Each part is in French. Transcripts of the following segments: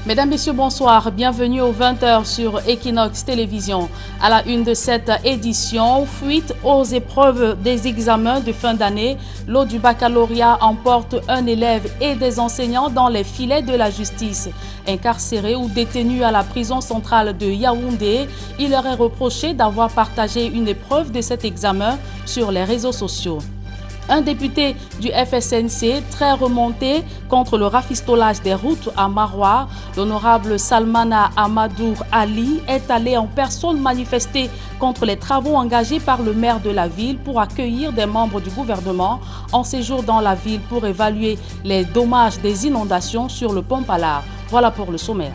Mesdames, Messieurs, bonsoir. Bienvenue aux 20h sur Equinox Télévision. À la une de cette édition, fuite aux épreuves des examens de fin d'année. Lot du baccalauréat emporte un élève et des enseignants dans les filets de la justice. Incarcérés ou détenus à la prison centrale de Yaoundé, il leur est reproché d'avoir partagé une épreuve de cet examen sur les réseaux sociaux. Un député du FSNC très remonté contre le rafistolage des routes à Maroua, l'honorable Salmana Amadou Ali est allé en personne manifester contre les travaux engagés par le maire de la ville pour accueillir des membres du gouvernement en séjour dans la ville pour évaluer les dommages des inondations sur le pont Pallard. Voilà pour le sommaire.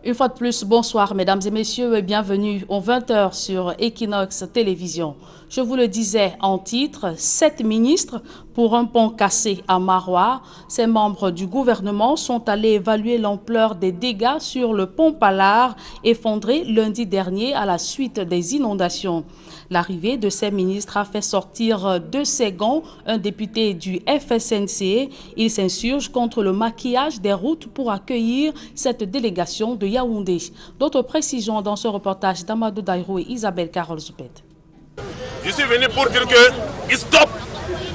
Une fois de plus, bonsoir mesdames et messieurs et bienvenue aux 20h sur Equinox Télévision. Je vous le disais en titre, 7 ministres pour un pont cassé à Maroua. Ces membres du gouvernement sont allés évaluer l'ampleur des dégâts sur le pont Pallard effondré lundi dernier à la suite des inondations. L'arrivée de ces ministres a fait sortir de ses gonds un député du FSNC. Il s'insurge contre le maquillage des routes pour accueillir cette délégation de Yaoundé. D'autres précisions dans ce reportage d'Amadou Daïrou et Isabelle Carole Zoupet. Je suis venu pour dire que stop.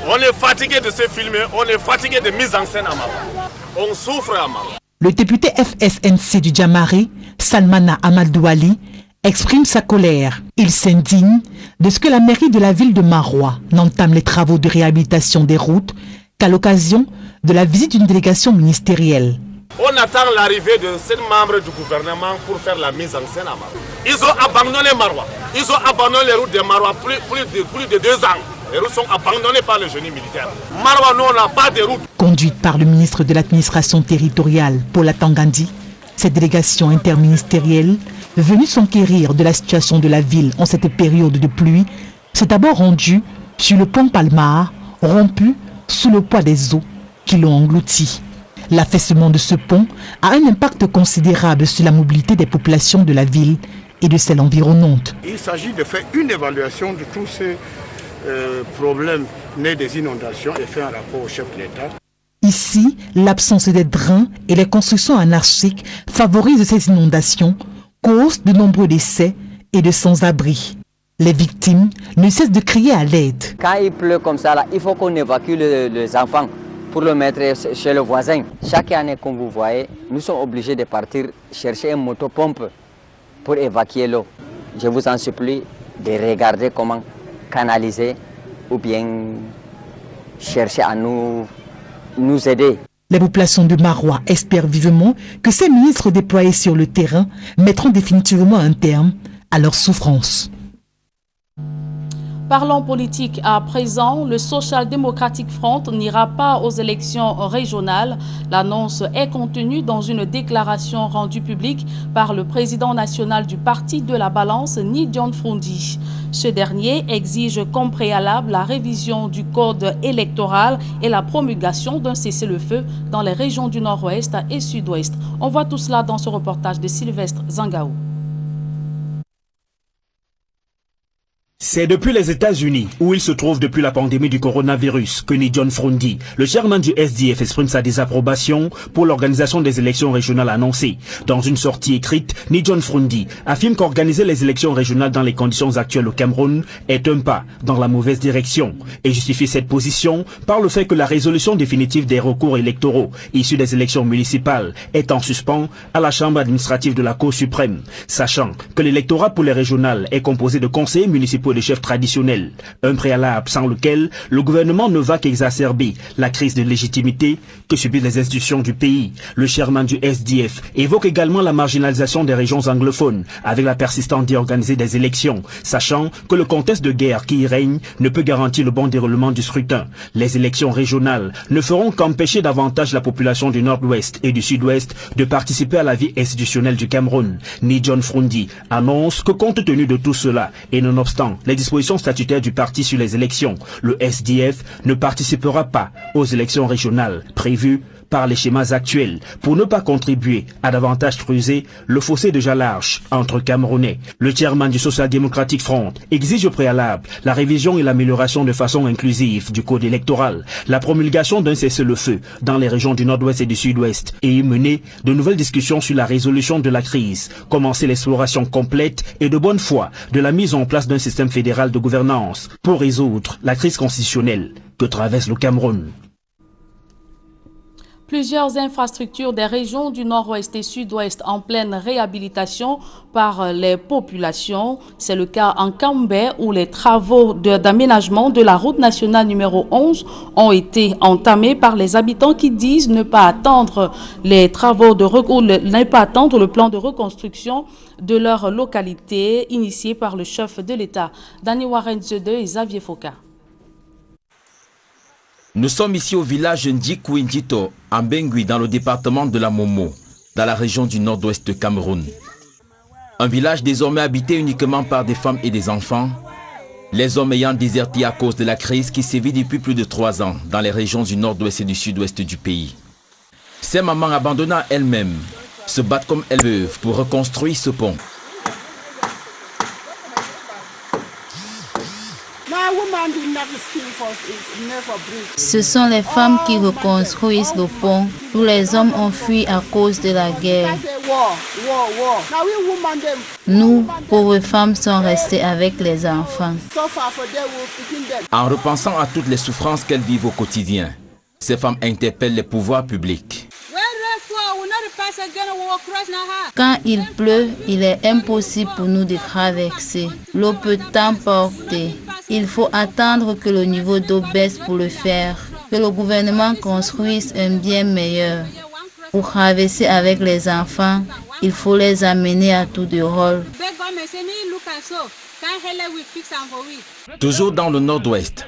On est fatigué de se filmer, on est fatigué de mise en scène à Maroua. On souffre à Maroua. Le député FSNC du Djamari, Salmana Amadou Ali, exprime sa colère. Il s'indigne de ce que la mairie de la ville de Maroua n'entame les travaux de réhabilitation des routes qu'à l'occasion de la visite d'une délégation ministérielle. On attend l'arrivée de 7 membres du gouvernement pour faire la mise en scène à Maroua. Ils ont abandonné Maroua. Ils ont abandonné les routes de Maroua plus de 2 ans. Les routes sont abandonnées par le génie militaire. Maroua, nous, on n'a pas de route. Conduite par le ministre de l'administration territoriale, Paula Tangandi, cette délégation interministérielle, venue s'enquérir de la situation de la ville en cette période de pluie, s'est d'abord rendue sur le pont Palmar, rompu sous le poids des eaux qui l'ont englouti. L'affaissement de ce pont a un impact considérable sur la mobilité des populations de la ville et de celles environnantes. Il s'agit de faire une évaluation de tous ces problèmes nés des inondations et faire un rapport au chef de l'État. Ici, l'absence des drains et les constructions anarchiques favorisent ces inondations, causent de nombreux décès et de sans-abri. Les victimes ne cessent de crier à l'aide. Quand il pleut comme ça, là, il faut qu'on évacue les enfants pour le mettre chez le voisin. Chaque année, comme vous voyez, nous sommes obligés de partir chercher une motopompe pour évacuer l'eau. Je vous en supplie de regarder comment canaliser ou bien chercher à nous aider. Les populations de Maroua espèrent vivement que ces ministres déployés sur le terrain mettront définitivement un terme à leur souffrance. Parlons politique à présent. Le Social Democratic Front n'ira pas aux élections régionales. L'annonce est contenue dans une déclaration rendue publique par le président national du Parti de la Balance, Ni John Frondi. Ce dernier exige comme préalable la révision du code électoral et la promulgation d'un cessez-le-feu dans les régions du Nord-Ouest et Sud-Ouest. On voit tout cela dans ce reportage de Sylvestre Zangaou. C'est depuis les États-Unis, où il se trouve depuis la pandémie du coronavirus, que Ni John Frondi, le chairman du SDF, exprime sa désapprobation pour l'organisation des élections régionales annoncées. Dans une sortie écrite, Ni John Frondi affirme qu'organiser les élections régionales dans les conditions actuelles au Cameroun est un pas dans la mauvaise direction et justifie cette position par le fait que la résolution définitive des recours électoraux issus des élections municipales est en suspens à la Chambre administrative de la Cour suprême, sachant que l'électorat pour les régionales est composé de conseillers municipaux et de chefs traditionnels, un préalable sans lequel le gouvernement ne va qu'exacerber la crise de légitimité que subissent les institutions du pays. Le chairman du SDF évoque également la marginalisation des régions anglophones avec la persistance d'y organiser des élections, sachant que le contexte de guerre qui y règne ne peut garantir le bon déroulement du scrutin. Les élections régionales ne feront qu'empêcher davantage la population du Nord-Ouest et du Sud-Ouest de participer à la vie institutionnelle du Cameroun. Ni John Frondi annonce que compte tenu de tout cela et nonobstant les dispositions statutaires du parti sur les élections, le SDF ne participera pas aux élections régionales prévues par les schémas actuels pour ne pas contribuer à davantage creuser le fossé déjà large entre Camerounais. Le chairman du Social Democratic Front exige au préalable la révision et l'amélioration de façon inclusive du code électoral, la promulgation d'un cessez-le-feu dans les régions du nord-ouest et du sud-ouest et y mener de nouvelles discussions sur la résolution de la crise, commencer l'exploration complète et de bonne foi de la mise en place d'un système fédéral de gouvernance pour résoudre la crise constitutionnelle que traverse le Cameroun. Plusieurs infrastructures des régions du nord-ouest et sud-ouest en pleine réhabilitation par les populations. C'est le cas en Kambé où les travaux d'aménagement de la route nationale numéro 11 ont été entamés par les habitants qui disent ne pas attendre les travaux ne pas attendre le plan de reconstruction de leur localité initié par le chef de l'État, Dani Warren Zede et Xavier Foka. Nous sommes ici au village Ndjikou-Ndjito, en Bengui, dans le département de la Momo, dans la région du nord-ouest de Cameroun. Un village désormais habité uniquement par des femmes et des enfants, les hommes ayant déserté à cause de la crise qui sévit depuis plus de 3 ans dans les régions du nord-ouest et du sud-ouest du pays. Ces mamans abandonnant elles-mêmes se battent comme elles peuvent pour reconstruire ce pont. Ce sont les femmes qui reconstruisent le pont. Tous les hommes ont fui à cause de la guerre. Nous, pauvres femmes, sommes restées avec les enfants. En repensant à toutes les souffrances qu'elles vivent au quotidien, ces femmes interpellent les pouvoirs publics. Quand il pleut, il est impossible pour nous de traverser. L'eau peut t'emporter. Il faut attendre que le niveau d'eau baisse pour le faire. Que le gouvernement construise un bien meilleur. Pour traverser avec les enfants, il faut les amener à tour de rôle. Toujours dans le nord-ouest,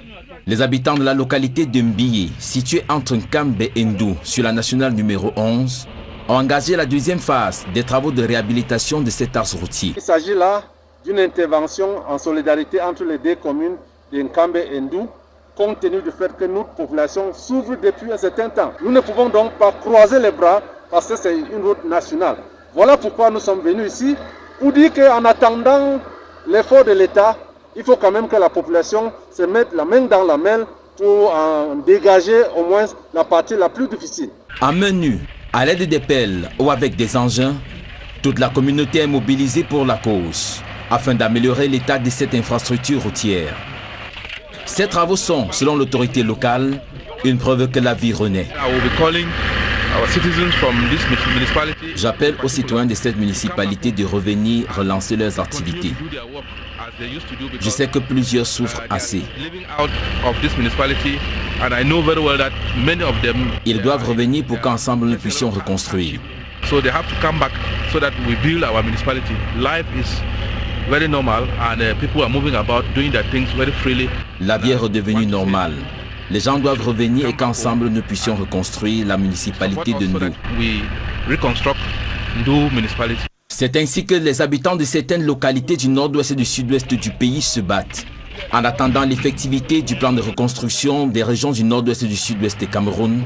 les habitants de la localité de Mbiye, située entre Nkambé et Ndou, sur la nationale numéro 11, ont engagé la deuxième phase des travaux de réhabilitation de cet axe routier. Il s'agit là d'une intervention en solidarité entre les deux communes de Nkambé et Ndou, compte tenu du fait que notre population souffre depuis un certain temps. Nous ne pouvons donc pas croiser les bras parce que c'est une route nationale. Voilà pourquoi nous sommes venus ici pour dire qu'en attendant l'effort de l'État, il faut quand même que la population se mette la main dans la main pour en dégager au moins la partie la plus difficile. À main nue, à l'aide des pelles ou avec des engins, toute la communauté est mobilisée pour la cause, afin d'améliorer l'état de cette infrastructure routière. Ces travaux sont, selon l'autorité locale, une preuve que la vie renaît. J'appelle aux citoyens de cette municipalité de revenir relancer leurs activités. Je sais que plusieurs souffrent assez. Ils doivent revenir pour qu'ensemble nous puissions reconstruire. La vie est redevenue normale. Les gens doivent revenir et qu'ensemble nous puissions reconstruire la municipalité de Ndou. C'est ainsi que les habitants de certaines localités du nord-ouest et du sud-ouest du pays se battent, en attendant l'effectivité du plan de reconstruction des régions du nord-ouest et du sud-ouest du Cameroun,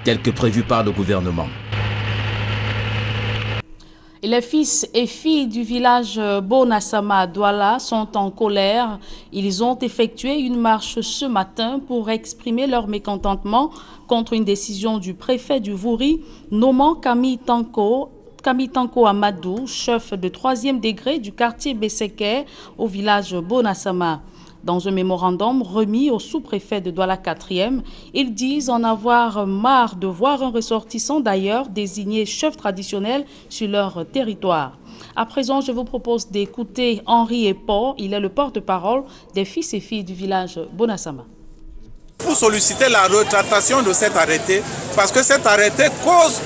tel que prévu par le gouvernement. Les fils et filles du village Bonassama à Douala sont en colère. Ils ont effectué une marche ce matin pour exprimer leur mécontentement contre une décision du préfet du Vouri nommant Camille Tanko Amadou, chef de 3e degré du quartier Besséké au village Bonassama. Dans un mémorandum remis au sous-préfet de Douala 4e, ils disent en avoir marre de voir un ressortissant d'ailleurs désigné chef traditionnel sur leur territoire. À présent, je vous propose d'écouter Henri Epo. Il est le porte-parole des fils et filles du village Bonassama. Pour solliciter la rétractation de cet arrêté, parce que cet arrêté cause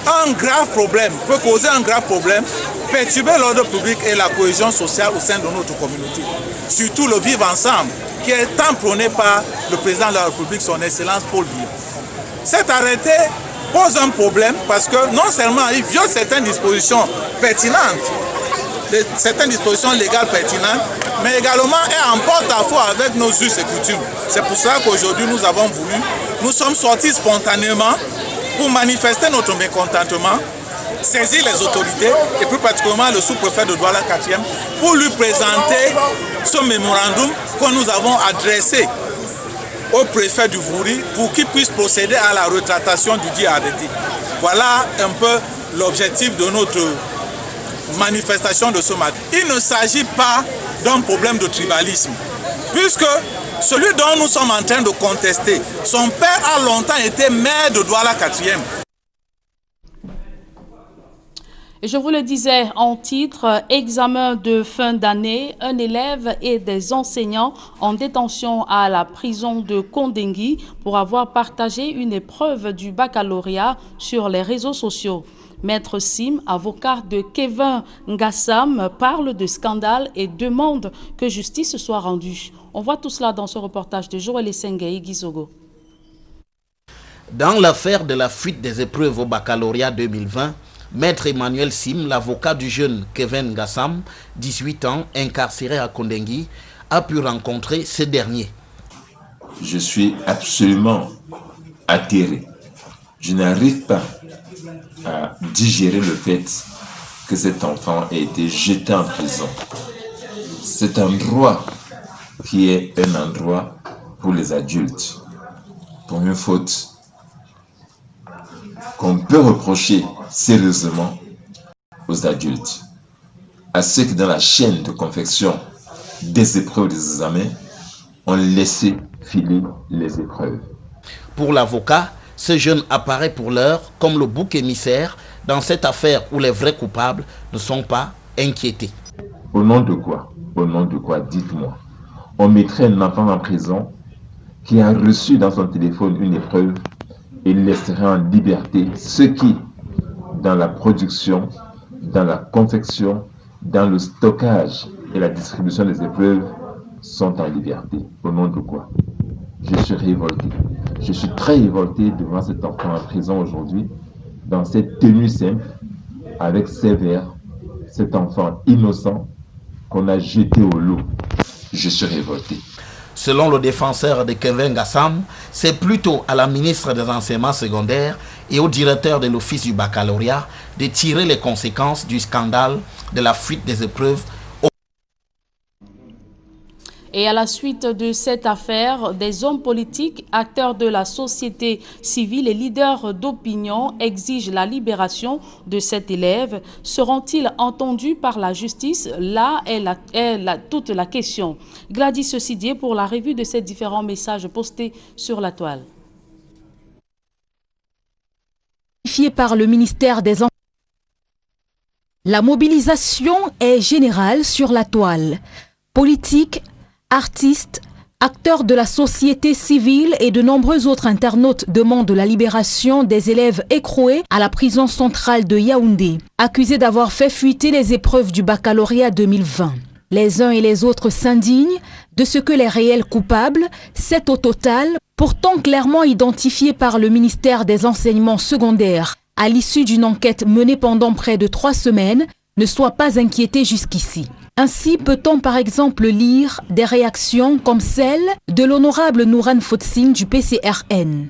un grave problème, peut causer un grave problème, perturber l'ordre public et la cohésion sociale au sein de notre communauté. Surtout le vivre ensemble, qui est tant prôné par le président de la République, son Excellence Paul Biya. Cet arrêté pose un problème parce que non seulement il viole certaines dispositions pertinentes, certaines dispositions légales pertinentes, mais également est en porte-à-faux avec nos us et coutumes. C'est pour cela qu'aujourd'hui nous sommes sortis spontanément pour manifester notre mécontentement, saisir les autorités et plus particulièrement le sous-préfet de Douala 4e pour lui présenter ce mémorandum que nous avons adressé au préfet du Vouri pour qu'il puisse procéder à la retractation du dit arrêté. Voilà un peu l'objectif de notre manifestation de ce matin. Il ne s'agit pas d'un problème de tribalisme, puisque celui dont nous sommes en train de contester, son père a longtemps été maire de Douala 4e. Et je vous le disais en titre, examen de fin d'année, un élève et des enseignants en détention à la prison de Kondengui pour avoir partagé une épreuve du baccalauréat sur les réseaux sociaux. Maître Sim, avocat de Kevin Ngassam, parle de scandale et demande que justice soit rendue. On voit tout cela dans ce reportage de Joël Essengaï Gizogo. Dans l'affaire de la fuite des épreuves au baccalauréat 2020, Maître Emmanuel Sim, l'avocat du jeune Kevin Ngassam, 18 ans, incarcéré à Kondengui, a pu rencontrer ce dernier. Je suis absolument atterré. Je n'arrive pas à digérer le fait que cet enfant ait été jeté en prison. Cet endroit qui est un endroit pour les adultes, pour une faute qu'on peut reprocher sérieusement aux adultes, à ceux qui dans la chaîne de confection des épreuves des examens ont laissé filer les épreuves. Pour l'avocat, ce jeune apparaît pour l'heure comme le bouc émissaire dans cette affaire où les vrais coupables ne sont pas inquiétés. Au nom de quoi? Au nom de quoi? Dites-moi. On mettrait un enfant en prison qui a reçu dans son téléphone une épreuve et laisserait en liberté ceux qui, dans la production, dans la confection, dans le stockage et la distribution des épreuves, sont en liberté. Au nom de quoi? Je suis révolté. Je suis très révolté devant cet enfant en prison aujourd'hui, dans cette tenue simple, avec sévère, cet enfant innocent qu'on a jeté au lot. Je suis révolté. Selon le défenseur de Kevin Ngassam, c'est plutôt à la ministre des Enseignements secondaires et au directeur de l'Office du baccalauréat de tirer les conséquences du scandale de la fuite des épreuves. Et à la suite de cette affaire, des hommes politiques, acteurs de la société civile et leaders d'opinion exigent la libération de cet élève. Seront-ils entendus par la justice? Là est toute la question. Gladys Sidier pour la revue de ces différents messages postés sur la toile. Par le ministère des Enfants. La mobilisation est générale sur la toile. Politique, artistes, acteurs de la société civile et de nombreux autres internautes demandent la libération des élèves écroués à la prison centrale de Yaoundé, accusés d'avoir fait fuiter les épreuves du baccalauréat 2020. Les uns et les autres s'indignent de ce que les réels coupables, 7 au total, pourtant clairement identifiés par le ministère des Enseignements secondaires à l'issue d'une enquête menée pendant près de 3 semaines, ne soient pas inquiétés jusqu'ici. Ainsi peut-on par exemple lire des réactions comme celle de l'honorable Nouran Fotsing du PCRN.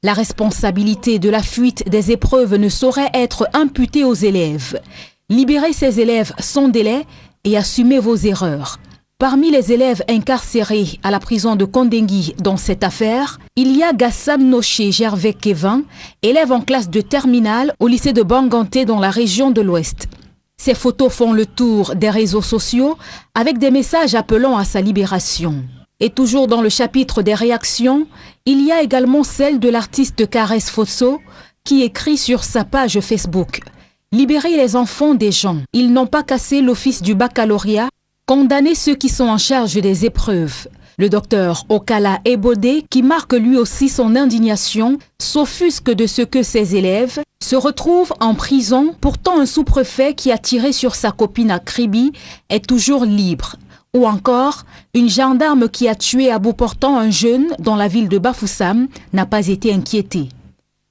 La responsabilité de la fuite des épreuves ne saurait être imputée aux élèves. Libérez ces élèves sans délai et assumez vos erreurs. Parmi les élèves incarcérés à la prison de Kondengui dans cette affaire, il y a Gassam Noché Gervais Kevin, élève en classe de terminale au lycée de Banganté dans la région de l'Ouest. Ces photos font le tour des réseaux sociaux avec des messages appelant à sa libération. Et toujours dans le chapitre des réactions, il y a également celle de l'artiste Caresse Fosso qui écrit sur sa page Facebook « Libérez les enfants des gens. Ils n'ont pas cassé l'office du baccalauréat. Condamnez ceux qui sont en charge des épreuves. » Le docteur Okala Ebode, qui marque lui aussi son indignation, s'offusque de ce que ses élèves se retrouvent en prison. Pourtant, un sous-préfet qui a tiré sur sa copine à Kribi est toujours libre. Ou encore, une gendarme qui a tué à bout portant un jeune dans la ville de Bafoussam n'a pas été inquiétée.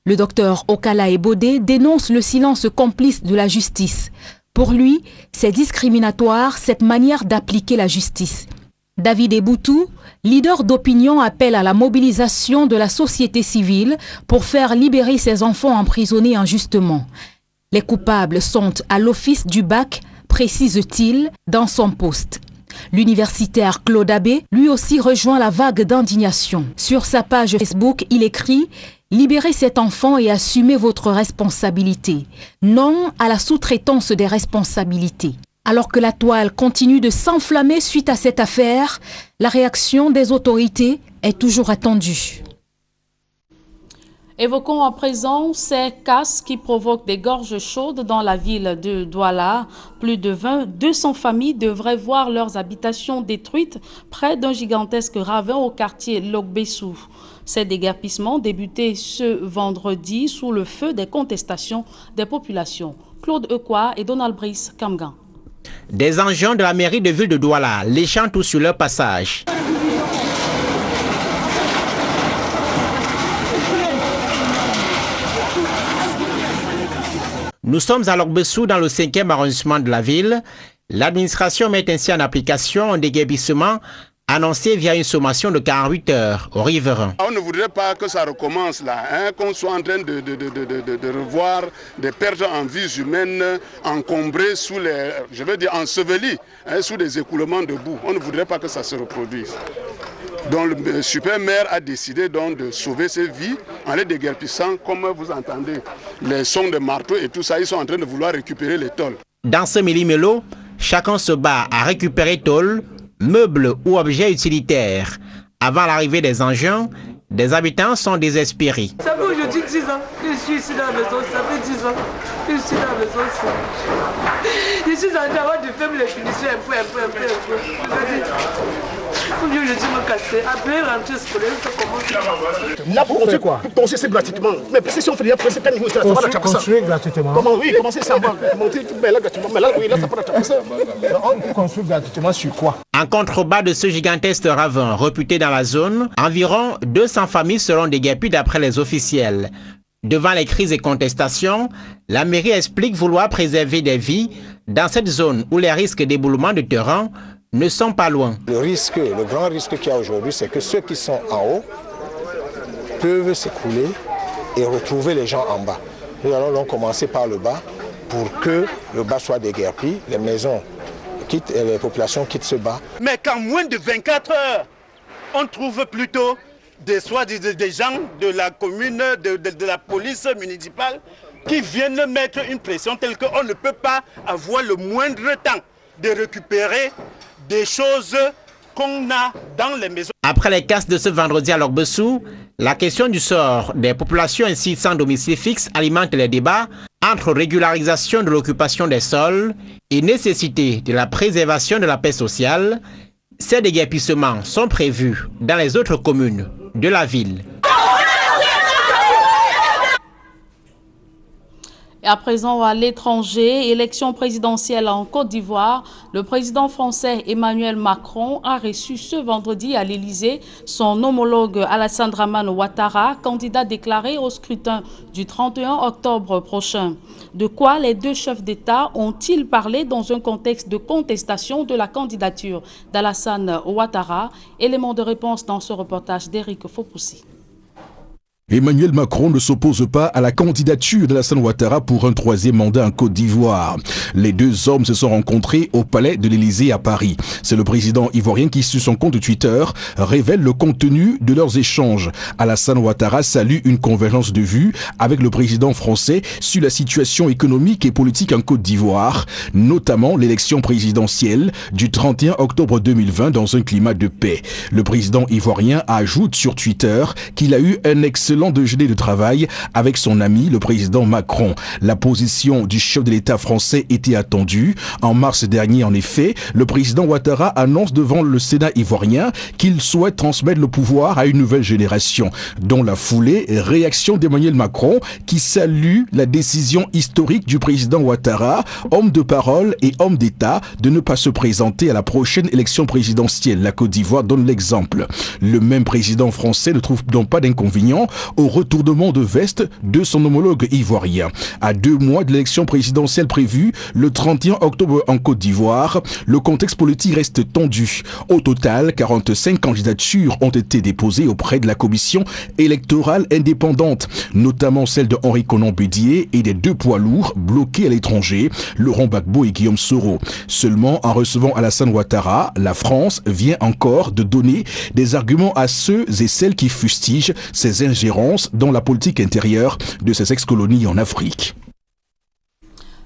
Le docteur Okala Ebode dénonce le silence complice de la justice. Pour lui, c'est discriminatoire cette manière d'appliquer la justice. David Eboutou, leader d'opinion, appelle à la mobilisation de la société civile pour faire libérer ces enfants emprisonnés injustement. Les coupables sont à l'office du bac, précise-t-il dans son post. L'universitaire Claude Abbé, lui aussi, rejoint la vague d'indignation. Sur sa page Facebook, il écrit « Libérez cet enfant et assumez votre responsabilité. Non à la sous-traitance des responsabilités ». Alors que la toile continue de s'enflammer suite à cette affaire, la réaction des autorités est toujours attendue. Évoquons à présent ces casses qui provoquent des gorges chaudes dans la ville de Douala. Plus de 200 familles devraient voir leurs habitations détruites près d'un gigantesque ravin au quartier Logbessou. Ces déguerpissements débutés ce vendredi sous le feu des contestations des populations. Claude Ekwa et Donald Brice Kamgan. Des engins de la mairie de ville de Douala léchant tout sur leur passage. Nous sommes à Logbessou dans le 5e arrondissement de la ville. L'administration met ainsi en application un déguerpissement annoncé via une sommation de 48 heures au riverain. On ne voudrait pas que ça recommence là, qu'on soit en train de revoir des pertes en vies humaines encombrées sous les, je veux dire ensevelies, sous des écoulements de boue. On ne voudrait pas que ça se reproduise. Donc le super maire a décidé donc de sauver ces vies en les déguerpissant, comme vous entendez les sons de marteau et tout ça, ils sont en train de vouloir récupérer les tôles. Dans ce millimélo, chacun se bat à récupérer tôles, meubles ou objets utilitaires. Avant l'arrivée des engins, des habitants sont désespérés. Ça fait aujourd'hui 10 ans que je suis ici dans la maison, ça fait 10 ans que je suis dans la maison. Je suis en train de faire les finitions un peu. Je dis me casser, après rentrer scolaire, ça commence. Là, pour construire quoi? Pour construire, c'est gratuitement. Mais si on fait rien, c'est pas niveau, ça va la construire gratuitement. Comment? Oui, comment c'est ça? Monter tout là gratuitement. Mais là, oui, là, ça va la ça. On construit gratuitement sur quoi? En contrebas de ce gigantesque ravin reputé dans la zone, environ 200 familles seront déguerpies d'après les officiels. Devant les crises et contestations, la mairie explique vouloir préserver des vies dans cette zone où les risques d'éboulement de terrain ne sont pas loin. Le grand risque qu'il y a aujourd'hui, c'est que ceux qui sont en haut peuvent s'écrouler et retrouver les gens en bas. Nous allons donc commencer par le bas pour que le bas soit déguerpi, les maisons quittent et les populations quittent ce bas. Mais qu'en moins de 24 heures, on trouve plutôt des gens de la commune, de la police municipale qui viennent mettre une pression telle qu'on ne peut pas avoir le moindre temps de récupérer des choses qu'on a dans les maisons. Après les casses de ce vendredi à Logbessou, la question du sort des populations ainsi sans domicile fixe alimente les débats entre régularisation de l'occupation des sols et nécessité de la préservation de la paix sociale. Ces déguerpissements sont prévus dans les autres communes de la ville. Et à présent, à l'étranger, élection présidentielle en Côte d'Ivoire, le président français Emmanuel Macron a reçu ce vendredi à l'Élysée son homologue Alassane Dramane Ouattara, candidat déclaré au scrutin du 31 octobre prochain. De quoi les deux chefs d'État ont-ils parlé dans un contexte de contestation de la candidature d'Alassane Ouattara? Élément de réponse dans ce reportage d'Éric Fopoussi. Emmanuel Macron ne s'oppose pas à la candidature d'Alassane Ouattara pour un troisième mandat en Côte d'Ivoire. Les deux hommes se sont rencontrés au palais de l'Élysée à Paris. C'est le président ivoirien qui, sur son compte Twitter, révèle le contenu de leurs échanges. Alassane Ouattara salue une convergence de vues avec le président français sur la situation économique et politique en Côte d'Ivoire, notamment l'élection présidentielle du 31 octobre 2020 dans un climat de paix. Le président ivoirien ajoute sur Twitter qu'il a eu un excellent déjeuner de travail avec son ami le président Macron. La position du chef de l'État français était attendue. En mars dernier, en effet, le président Ouattara annonce devant le Sénat ivoirien qu'il souhaite transmettre le pouvoir à une nouvelle génération. Dans la foulée, réaction d'Emmanuel Macron qui salue la décision historique du président Ouattara, homme de parole et homme d'État, de ne pas se présenter à la prochaine élection présidentielle. La Côte d'Ivoire donne l'exemple. Le même président français ne trouve donc pas d'inconvénient au retournement de veste de son homologue ivoirien. À 2 mois de l'élection présidentielle prévue le 31 octobre en Côte d'Ivoire, le contexte politique reste tendu. Au total, 45 candidatures ont été déposées auprès de la commission électorale indépendante, notamment celle de Henri Konan Bédié et des 2 poids lourds bloqués à l'étranger, Laurent Gbagbo et Guillaume Soro. Seulement en recevant Alassane Ouattara, la France vient encore de donner des arguments à ceux et celles qui fustigent ces ingérences dans la politique intérieure de ces ex-colonies en Afrique.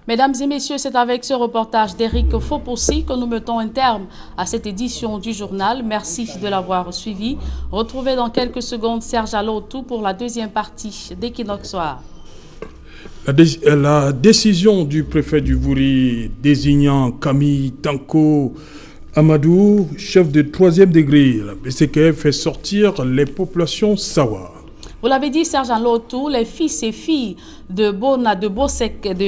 Mesdames et messieurs, c'est avec ce reportage d'Éric Fopossi que nous mettons un terme à cette édition du journal. Merci de l'avoir suivi. Retrouvez dans quelques secondes Serge Alotou pour la deuxième partie d'Equinox Soir. La décision du préfet du Vouri désignant Camille Tanko Amadou, chef de 3e degré, la BCK fait sortir les populations Sawa. Vous l'avez dit, Serge Alotou, les fils et filles de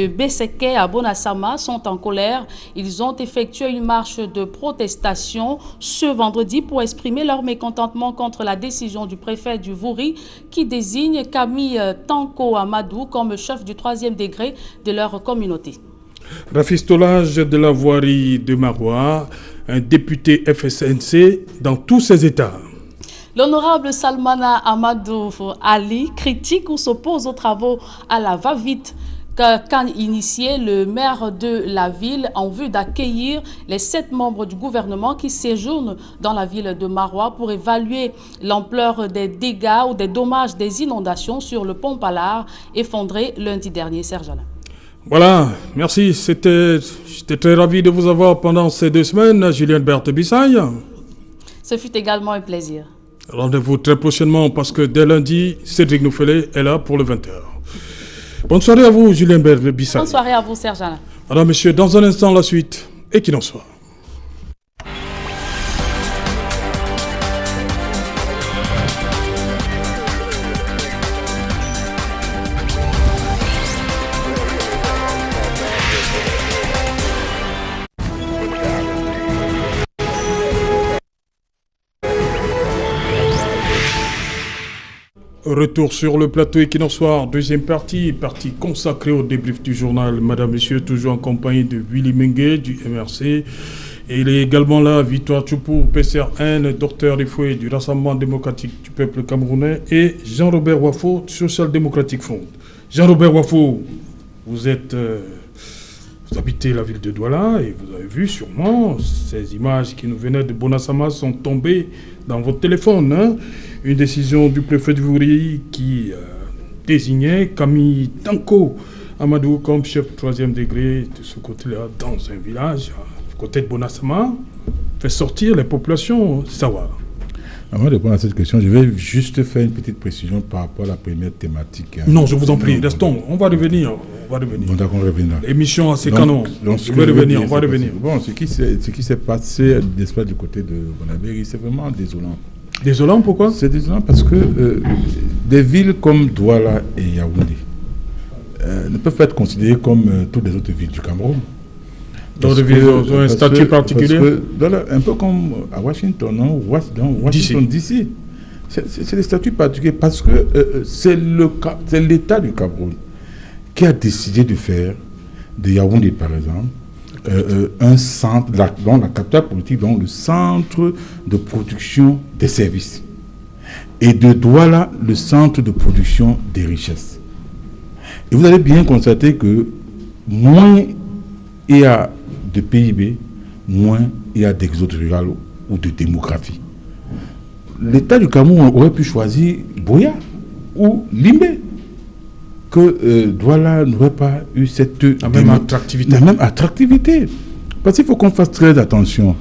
Beseke à Bonasama sont en colère. Ils ont effectué une marche de protestation ce vendredi pour exprimer leur mécontentement contre la décision du préfet du Vouri qui désigne Camille Tanko Amadou comme chef du 3e degré de leur communauté. Rafistolage de la voirie de Marois, un député FSNC dans tous ses états. L'honorable Salmana Amadou Ali critique ou s'oppose aux travaux à la va-vite qu'a initié le maire de la ville en vue d'accueillir les 7 membres du gouvernement qui séjournent dans la ville de Marois pour évaluer l'ampleur des dégâts ou des dommages des inondations sur le pont Pallard effondré lundi dernier. Serge Alain. Voilà, merci. J'étais très ravi de vous avoir pendant ces 2 semaines, Julien Berthe Bissaye. Ce fut également un plaisir. Rendez-vous très prochainement parce que dès lundi, Cédric Nouffelé est là pour le 20h. Bonne soirée à vous, Julien Berthe Bissaye. Bonne soirée à vous, Serge Alain. Alors, messieurs, dans un instant, la suite, et qu'il en soit. Retour sur le plateau Equinox Soir, deuxième partie consacrée au débrief du journal. Madame, Monsieur, toujours en compagnie de Willy Mengue du MRC. Et il est également là, Victoire Tchoupou, PCRN, docteur des fouets du Rassemblement démocratique du peuple camerounais, et Jean-Robert Wafo, Social Democratic Front. Jean-Robert Wafo, vous habitez la ville de Douala et vous avez vu sûrement ces images qui nous venaient de Bonasama sont tombées dans votre téléphone. Hein? Une décision du préfet de Vouri qui désignait Camille Tanko Amadou comme chef 3e degré de ce côté-là dans un village à côté de Bonasama fait sortir les populations Sawa. Avant de répondre à cette question, je vais juste faire une petite précision par rapport à la première thématique. Non, je vous en prie, restons. On va revenir. Bon, d'accord, on reviendra. L'émission à ses canons. Je vais revenir, on va revenir. Bon, ce qui s'est passé, n'est-ce pas, du côté de Bonabéry, c'est vraiment désolant. Désolant, pourquoi? C'est désolant parce que des villes comme Douala et Yaoundé ne peuvent pas être considérées comme toutes les autres villes du Cameroun. Dans des villes ont un statut particulier. Un peu comme à Washington, non? Washington DC. C'est des statuts particuliers parce que c'est l'État du Cameroun qui a décidé de faire de Yaoundé, par exemple, un centre, dans la capitale politique, dans le centre de production des services. Et de Douala, le centre de production des richesses. Et vous allez bien constater que moins il y a de PIB, moins il y a d'exode rural ou de démographie. L'État du Cameroun aurait pu choisir Boya ou Limbe, que Douala n'aurait pas eu cette même attractivité. La même attractivité. Parce qu'il faut qu'on fasse très attention.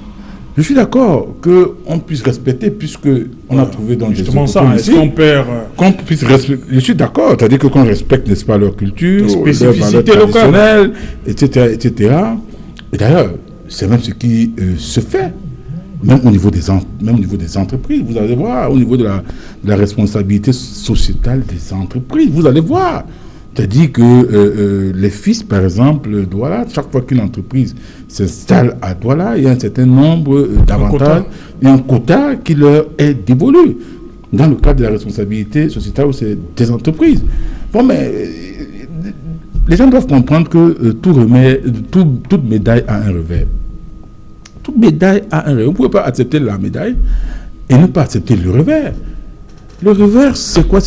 Je suis d'accord qu'on puisse respecter, puisqu'on a trouvé dans justement ça, est-ce qu'on perd... Qu'on puisse respecter, je suis d'accord, c'est-à-dire qu'on respecte, n'est-ce pas, leur culture, leur spécificité locale, etc., etc. Et d'ailleurs, c'est même ce qui se fait, même au niveau des entreprises. Vous allez voir, au niveau de la responsabilité sociétale des entreprises, vous allez voir. C'est-à-dire que les fils, par exemple, Douala, chaque fois qu'une entreprise s'installe à Douala, il y a un certain nombre d'avantages et un quota qui leur est dévolu. dans le cadre de la responsabilité sociétale ou c'est des entreprises. Bon, mais les gens doivent comprendre que toute médaille a un revers. Toute médaille a un revers. Vous ne pouvez pas accepter la médaille et ne pas accepter le revers. Le revers, c'est quoi?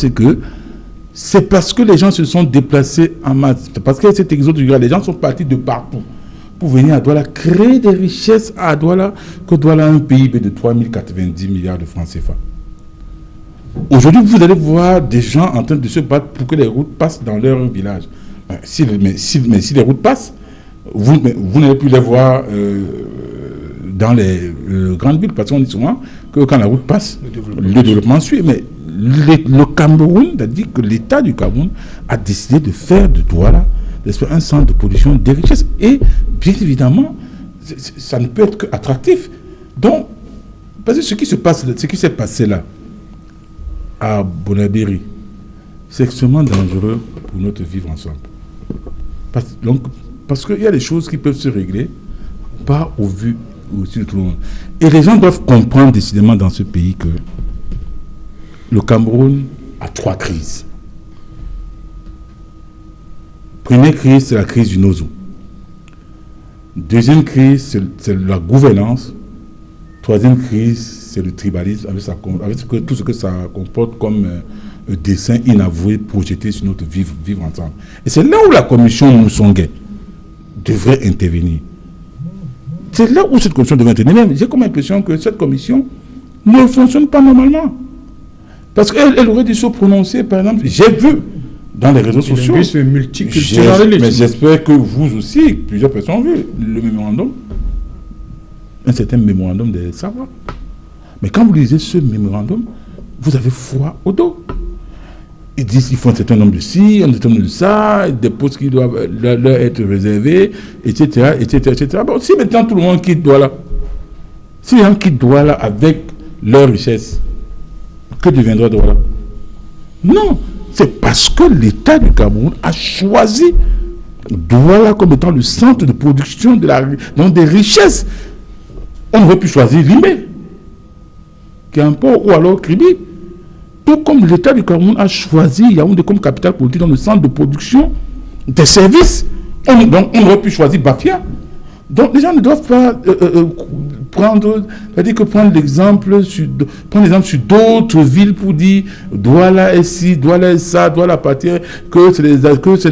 C'est parce que les gens se sont déplacés en masse. C'est parce que cet exode rural, les gens sont partis de partout pour venir à Douala, créer des richesses à Douala, que Douala a un PIB de 3090 milliards de francs CFA. Aujourd'hui, vous allez voir des gens en train de se battre pour que les routes passent dans leur village. Si les routes passent, vous n'allez plus les voir dans les grandes villes, parce qu'on dit souvent que quand la route passe, le développement suit. Mais le Cameroun a dit que l'État du Cameroun a décidé de faire de Douala un centre de production des richesses. Et bien évidemment, ça ne peut être qu'attractif. Donc, parce que ce qui s'est passé là, à Bonabéry, c'est extrêmement dangereux pour notre vivre ensemble. Parce qu'il y a des choses qui peuvent se régler, pas au vu aussi de tout le monde. Et les gens doivent comprendre décidément dans ce pays que le Cameroun a 3 crises. Première crise, c'est la crise du Nozo. Deuxième crise, c'est la gouvernance. Troisième crise, c'est le tribalisme, avec tout ce que ça comporte comme dessin inavoué projeté sur notre vivre ensemble. Et c'est là où la commission Moussongué devrait intervenir. C'est là où cette commission devrait intervenir. J'ai comme l'impression que cette commission ne fonctionne pas normalement. Parce qu'elle aurait dû se prononcer, par exemple, j'ai vu dans les réseaux sociaux. Mais j'espère que vous aussi, plusieurs personnes ont vu le mémorandum. Un certain mémorandum des savoirs. Mais quand vous lisez ce mémorandum, vous avez froid au dos. Ils disent qu'il faut un certain nombre de ci, un certain nombre de ça, des postes qui doivent leur être réservés, etc., etc., etc. Bon, si maintenant tout le monde quitte Douala, si les gens quittent Douala avec leur richesse, que deviendra Douala? Non, c'est parce que l'État du Cameroun a choisi Douala comme étant le centre de production des richesses. On aurait pu choisir Limé, qui est un port, ou alors Kribi. Tout comme l'État du Cameroun a choisi Yaoundé comme capitale politique dans le centre de production des services. Donc on aurait pu choisir Bafia. Donc les gens ne doivent pas prendre l'exemple sur d'autres villes pour dire Douala est ci, Douala est ça, Douala appartient, que c'est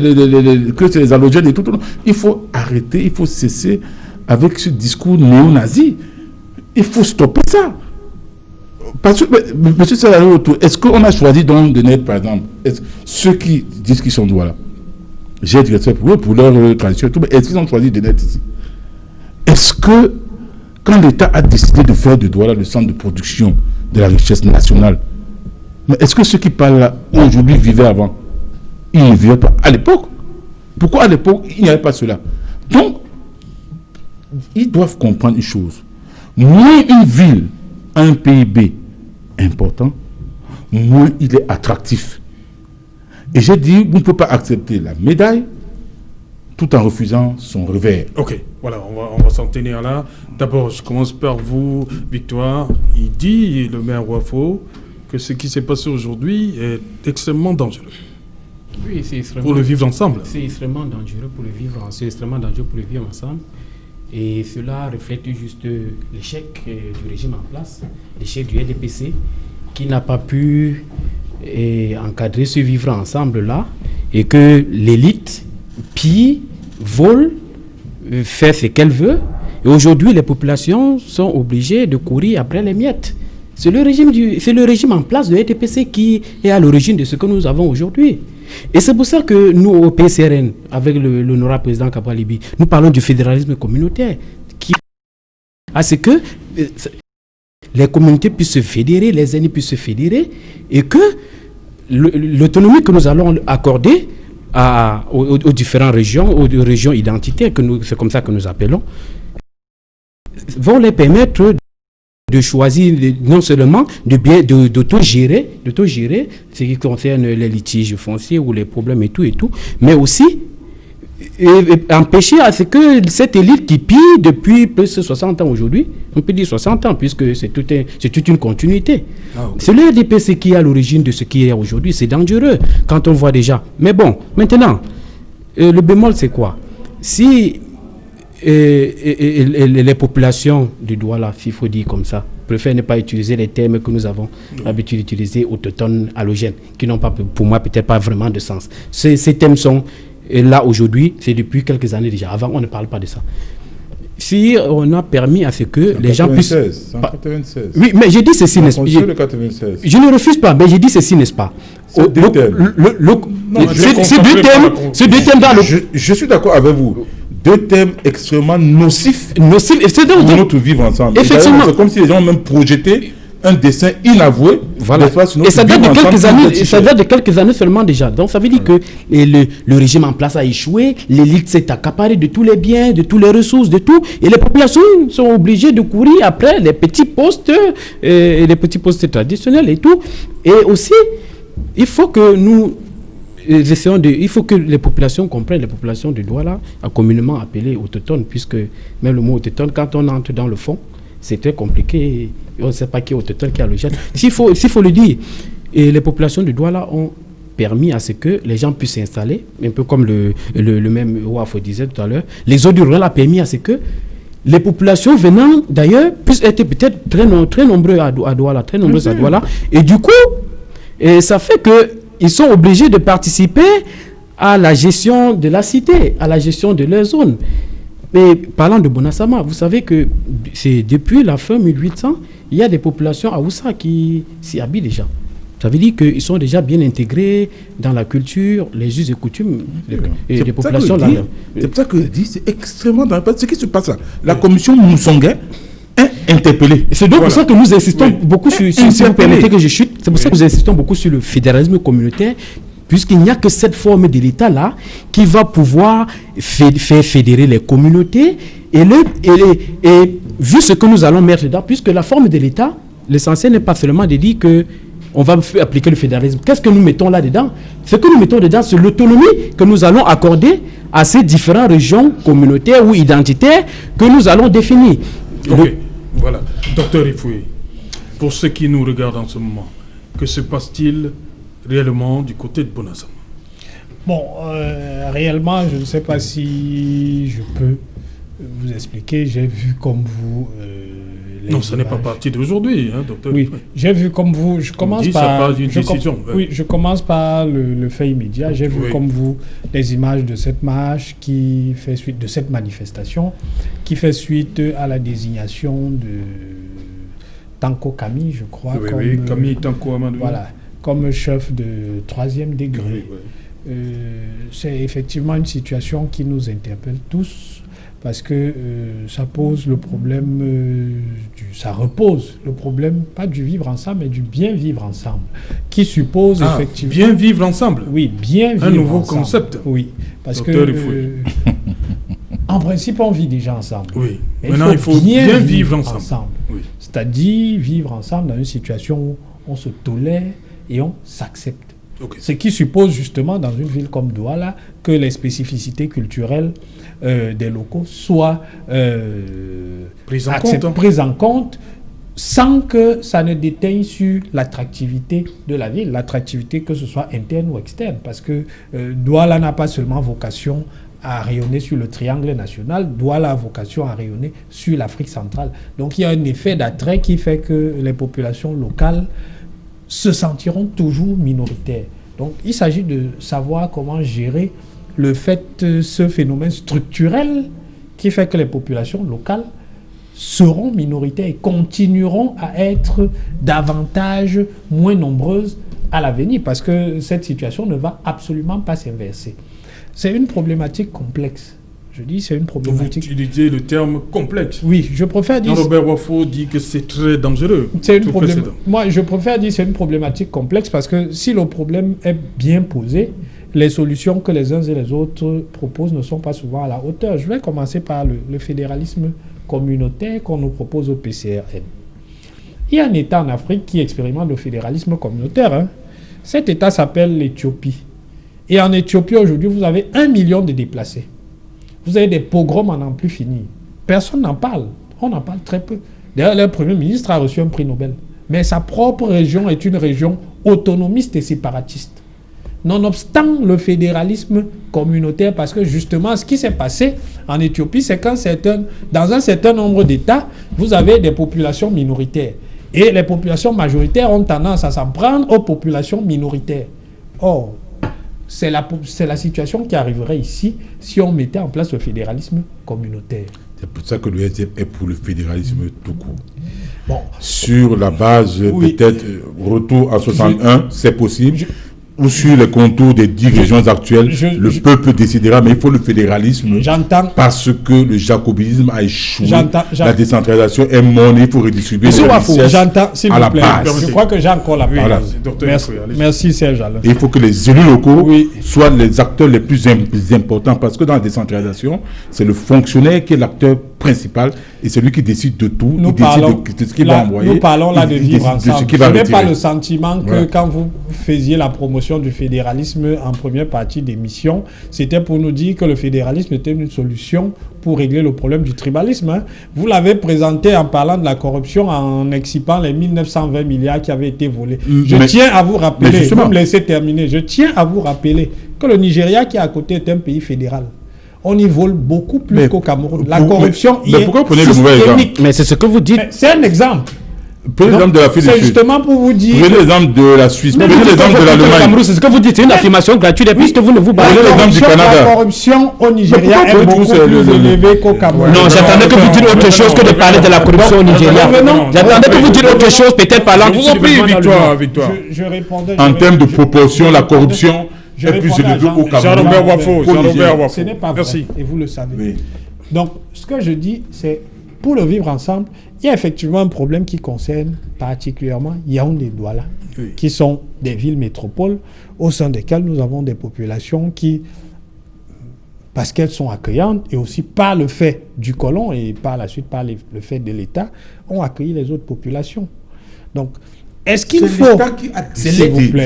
les halogènes et tout. Il faut arrêter, il faut cesser avec ce discours néo-nazi. Il faut stopper ça. Parce que, M. Salaro, est-ce qu'on a choisi donc de naître, par exemple, ceux qui disent qu'ils sont Douala, j'ai du respect pour eux, pour leur tradition et tout, mais est-ce qu'ils ont choisi de naître ici? Est-ce que, quand l'État a décidé de faire de Douala le centre de production de la richesse nationale, mais est-ce que ceux qui parlent là, aujourd'hui, vivaient avant? Ils ne vivaient pas à l'époque. Pourquoi à l'époque, il n'y avait pas cela? Donc, ils doivent comprendre une chose. Moins une ville a un PIB important, moins il est attractif. Et j'ai dit, vous ne pouvez pas accepter la médaille tout en refusant son revers. Ok, voilà, on va s'en tenir là. D'abord, je commence par vous, Victoire. Il dit, le maire Wafo, que ce qui s'est passé aujourd'hui est extrêmement dangereux. Oui, c'est extrêmement... Pour le vivre ensemble. C'est extrêmement dangereux pour le vivre ensemble. Et cela reflète juste l'échec du régime en place, l'échec du LDPC, qui n'a pas pu encadrer ce vivre ensemble-là, et que l'élite pille, vole, fait ce qu'elle veut. Et aujourd'hui, les populations sont obligées de courir après les miettes. C'est le régime en place de LDPC qui est à l'origine de ce que nous avons aujourd'hui. Et c'est pour ça que nous, au PCRN, avec l'honorable président Kabalibi, nous parlons du fédéralisme communautaire, qui à ce que les communautés puissent se fédérer, les ethnies puissent se fédérer, et que l'autonomie que nous allons accorder aux différentes régions, aux régions identitaires, c'est comme ça que nous appelons, vont les permettre de choisir non seulement d'autogérer ce qui concerne les litiges fonciers ou les problèmes et tout, mais aussi empêcher à ce que cette élite qui pille depuis plus de 60 ans aujourd'hui, on peut dire 60 ans, puisque c'est toute une continuité. C'est le RDPC qui est à l'origine de ce qui est aujourd'hui. C'est dangereux quand on voit déjà. Mais bon, maintenant, le bémol, c'est quoi? Si les populations du Douala, s'il faut dire comme ça, préfèrent ne pas utiliser les termes que nous avons l'habitude d'utiliser, autochtones, allogènes, qui n'ont pas, pour moi, peut-être pas vraiment de sens. Ces thèmes sont là aujourd'hui, c'est depuis quelques années déjà. Avant, on ne parle pas de ça. Si on a permis à ce que les gens puissent... 196. Oui, mais j'ai dit ceci, n'est-ce pas? Je ne refuse pas, mais j'ai dit ceci, n'est-ce pas? C'est deux thèmes. C'est deux thèmes dans le... Je suis d'accord avec vous. Deux thèmes extrêmement nocifs pour notre vivre ensemble. Effectivement. C'est comme si les gens ont même projeté un dessin inavoué. Voilà. Et ça date de quelques années, ça date de quelques années seulement déjà. Donc ça veut dire que le régime en place a échoué, l'élite s'est accaparée de tous les biens, de toutes les ressources, de tout, et les populations sont obligées de courir après les petits postes, et les petits postes traditionnels et tout. Et aussi, il faut que nous il faut que les populations comprennent, les populations du Douala, communément appelées autochtones, puisque même le mot autochtone, quand on entre dans le fond, c'est très compliqué. On ne sait pas qui est autochtone, qui est allogène. S'il faut le dire, et les populations du Douala ont permis à ce que les gens puissent s'installer, un peu comme le même Ouafo disait tout à l'heure. Les eaux du rural a permis à ce que les populations venant d'ailleurs puissent être peut-être très nombreux à Douala, très nombreuses à Douala. Et du coup, ça fait qu'ils sont obligés de participer à la gestion de la cité, à la gestion de leur zone. Mais parlant de Bonassama, vous savez que c'est depuis la fin 1800, il y a des populations à Oussa qui s'y habitent déjà. Ça veut dire qu'ils sont déjà bien intégrés dans la culture, les us et coutumes des populations là. C'est pour ça que je dis, c'est extrêmement dangereux. Ce qui se passe là, la commission Moussonguet est interpellée. C'est donc pour ça que nous insistons beaucoup sur, si vous permettez que je chute, c'est pour ça que nous insistons beaucoup sur le fédéralisme communautaire, puisqu'il n'y a que cette forme de l'État-là qui va pouvoir faire fédérer les communautés et vu ce que nous allons mettre dedans, puisque la forme de l'État, l'essentiel n'est pas seulement de dire que on va appliquer le fédéralisme. Qu'est-ce que nous mettons là-dedans? Ce que nous mettons dedans, c'est l'autonomie que nous allons accorder à ces différentes régions communautaires ou identitaires que nous allons définir. Ok, voilà. Docteur Ifoué, pour ceux qui nous regardent en ce moment, que se passe-t-il réellement du côté de Bonassama? Bon, réellement, je ne sais pas si je peux vous expliquer. J'ai vu comme vous... non, ce n'est pas parti d'aujourd'hui, hein, docteur. Oui, j'ai vu comme vous. Je commence par... je commence par le fait immédiat. J'ai vu comme vous les images de cette marche qui fait suite, de cette manifestation, qui fait suite à la désignation de Tanko Kami, je crois. Oui, Kami Tanko Amadou. Voilà, comme chef de 3e degré. C'est effectivement une situation qui nous interpelle tous, parce que ça pose le problème, ça repose le problème, pas du vivre ensemble, mais du bien vivre ensemble, qui suppose effectivement... Bien vivre ensemble. Oui, bien vivre ensemble. Un nouveau concept. Oui, parce que en principe, on vit déjà ensemble. Oui, mais maintenant il faut bien vivre ensemble. Oui. C'est-à-dire vivre ensemble dans une situation où on se tolère et on s'accepte. Ce qui suppose justement dans une ville comme Douala que les culturelles des locaux soient prises en compte sans que ça ne déteigne sur l'attractivité de la ville, l'attractivité que ce soit interne ou externe, parce que Douala n'a pas seulement vocation à rayonner sur le triangle national, Douala a vocation à rayonner sur l'Afrique centrale. Donc il y a un effet d'attrait qui fait que les populations locales se sentiront toujours minoritaires. Donc il s'agit de savoir comment gérer ce phénomène structurel qui fait que les populations locales seront minoritaires et continueront à être davantage moins nombreuses à l'avenir, parce que cette situation ne va absolument pas s'inverser. C'est une problématique complexe. Je dis c'est une problématique... Vous utilisez le terme complexe. Oui, je préfère dire... Robert Wafo dit que c'est très dangereux. Moi, je préfère dire que c'est une problématique complexe, parce que si le problème est bien posé, les solutions que les uns et les autres proposent ne sont pas souvent à la hauteur. Je vais commencer par le fédéralisme communautaire qu'on nous propose au PCRN. Il y a un État en Afrique qui expérimente le fédéralisme communautaire. Cet État s'appelle l'Éthiopie. Et en Éthiopie, aujourd'hui, vous avez 1 million de déplacés. Vous avez des pogroms à n'en plus finir. Personne n'en parle. On en parle très peu. D'ailleurs, le Premier ministre a reçu un prix Nobel. Mais sa propre région est une région autonomiste et séparatiste. Nonobstant le fédéralisme communautaire, parce que justement, ce qui s'est passé en Éthiopie, c'est dans un certain nombre d'États, vous avez des populations minoritaires. Et les populations majoritaires ont tendance à s'en prendre aux populations minoritaires. Or, c'est la situation qui arriverait ici si on mettait en place le fédéralisme communautaire. C'est pour ça que le SDF est pour le fédéralisme tout court. Bon. Sur la base, peut-être, retour à 61, c'est possible. Ou sur les contours des 10 régions actuelles, le peuple décidera, mais il faut le fédéralisme. Parce que le jacobinisme a échoué. La décentralisation est monnaie, il faut redistribuer les richesses à la base. Je crois que j'ai encore la parole. Merci Serge Alain. Il faut que les élus locaux soient les acteurs les plus importants, parce que dans la décentralisation, c'est le fonctionnaire qui est l'acteur principal et c'est lui qui décide de tout. Nous parlons là de vivre ensemble. Je n'ai pas le sentiment que quand vous faisiez la promotion du fédéralisme en première partie d'émission, c'était pour nous dire que le fédéralisme était une solution pour régler le problème du tribalisme. Hein. Vous l'avez présenté en parlant de la corruption, en excipant les 1920 milliards qui avaient été volés. Je tiens à vous rappeler, vous me laissez terminer, je tiens à vous rappeler que le Nigeria qui est à côté est un pays fédéral. On y vole beaucoup plus qu'au Cameroun. La corruption y est systémique. Mais c'est ce que vous dites. C'est un exemple. Prenez l'exemple de la Suisse. C'est justement pour vous dire. Prenez l'exemple de la Suisse. Prenez l'exemple de l'Allemagne. C'est ce que vous dites, c'est une affirmation gratuite, puisque vous ne vous basez pas. Prenez l'exemple du Canada. La corruption au Nigeria est beaucoup plus élevée qu'au Cameroun. Non, j'attendais que vous disiez autre chose que de parler de la corruption au Nigeria. J'attendais que vous disiez autre chose, peut-être parlant. Je vous en prie, Victoire. Je répondais. En termes de proportion, la corruption est plus élevée au Cameroun. Jean-Robert Wafo. Ce n'est pas vrai. Et vous le savez. Donc, ce que je dis, c'est pour le vivre ensemble, il y a effectivement un problème qui concerne particulièrement Yaoundé et Douala, qui sont des villes métropoles au sein desquelles nous avons des populations qui, parce qu'elles sont accueillantes et aussi par le fait du colon et par la suite par le fait de l'État, ont accueilli les autres populations. Donc, est-ce qu'il faut... C'est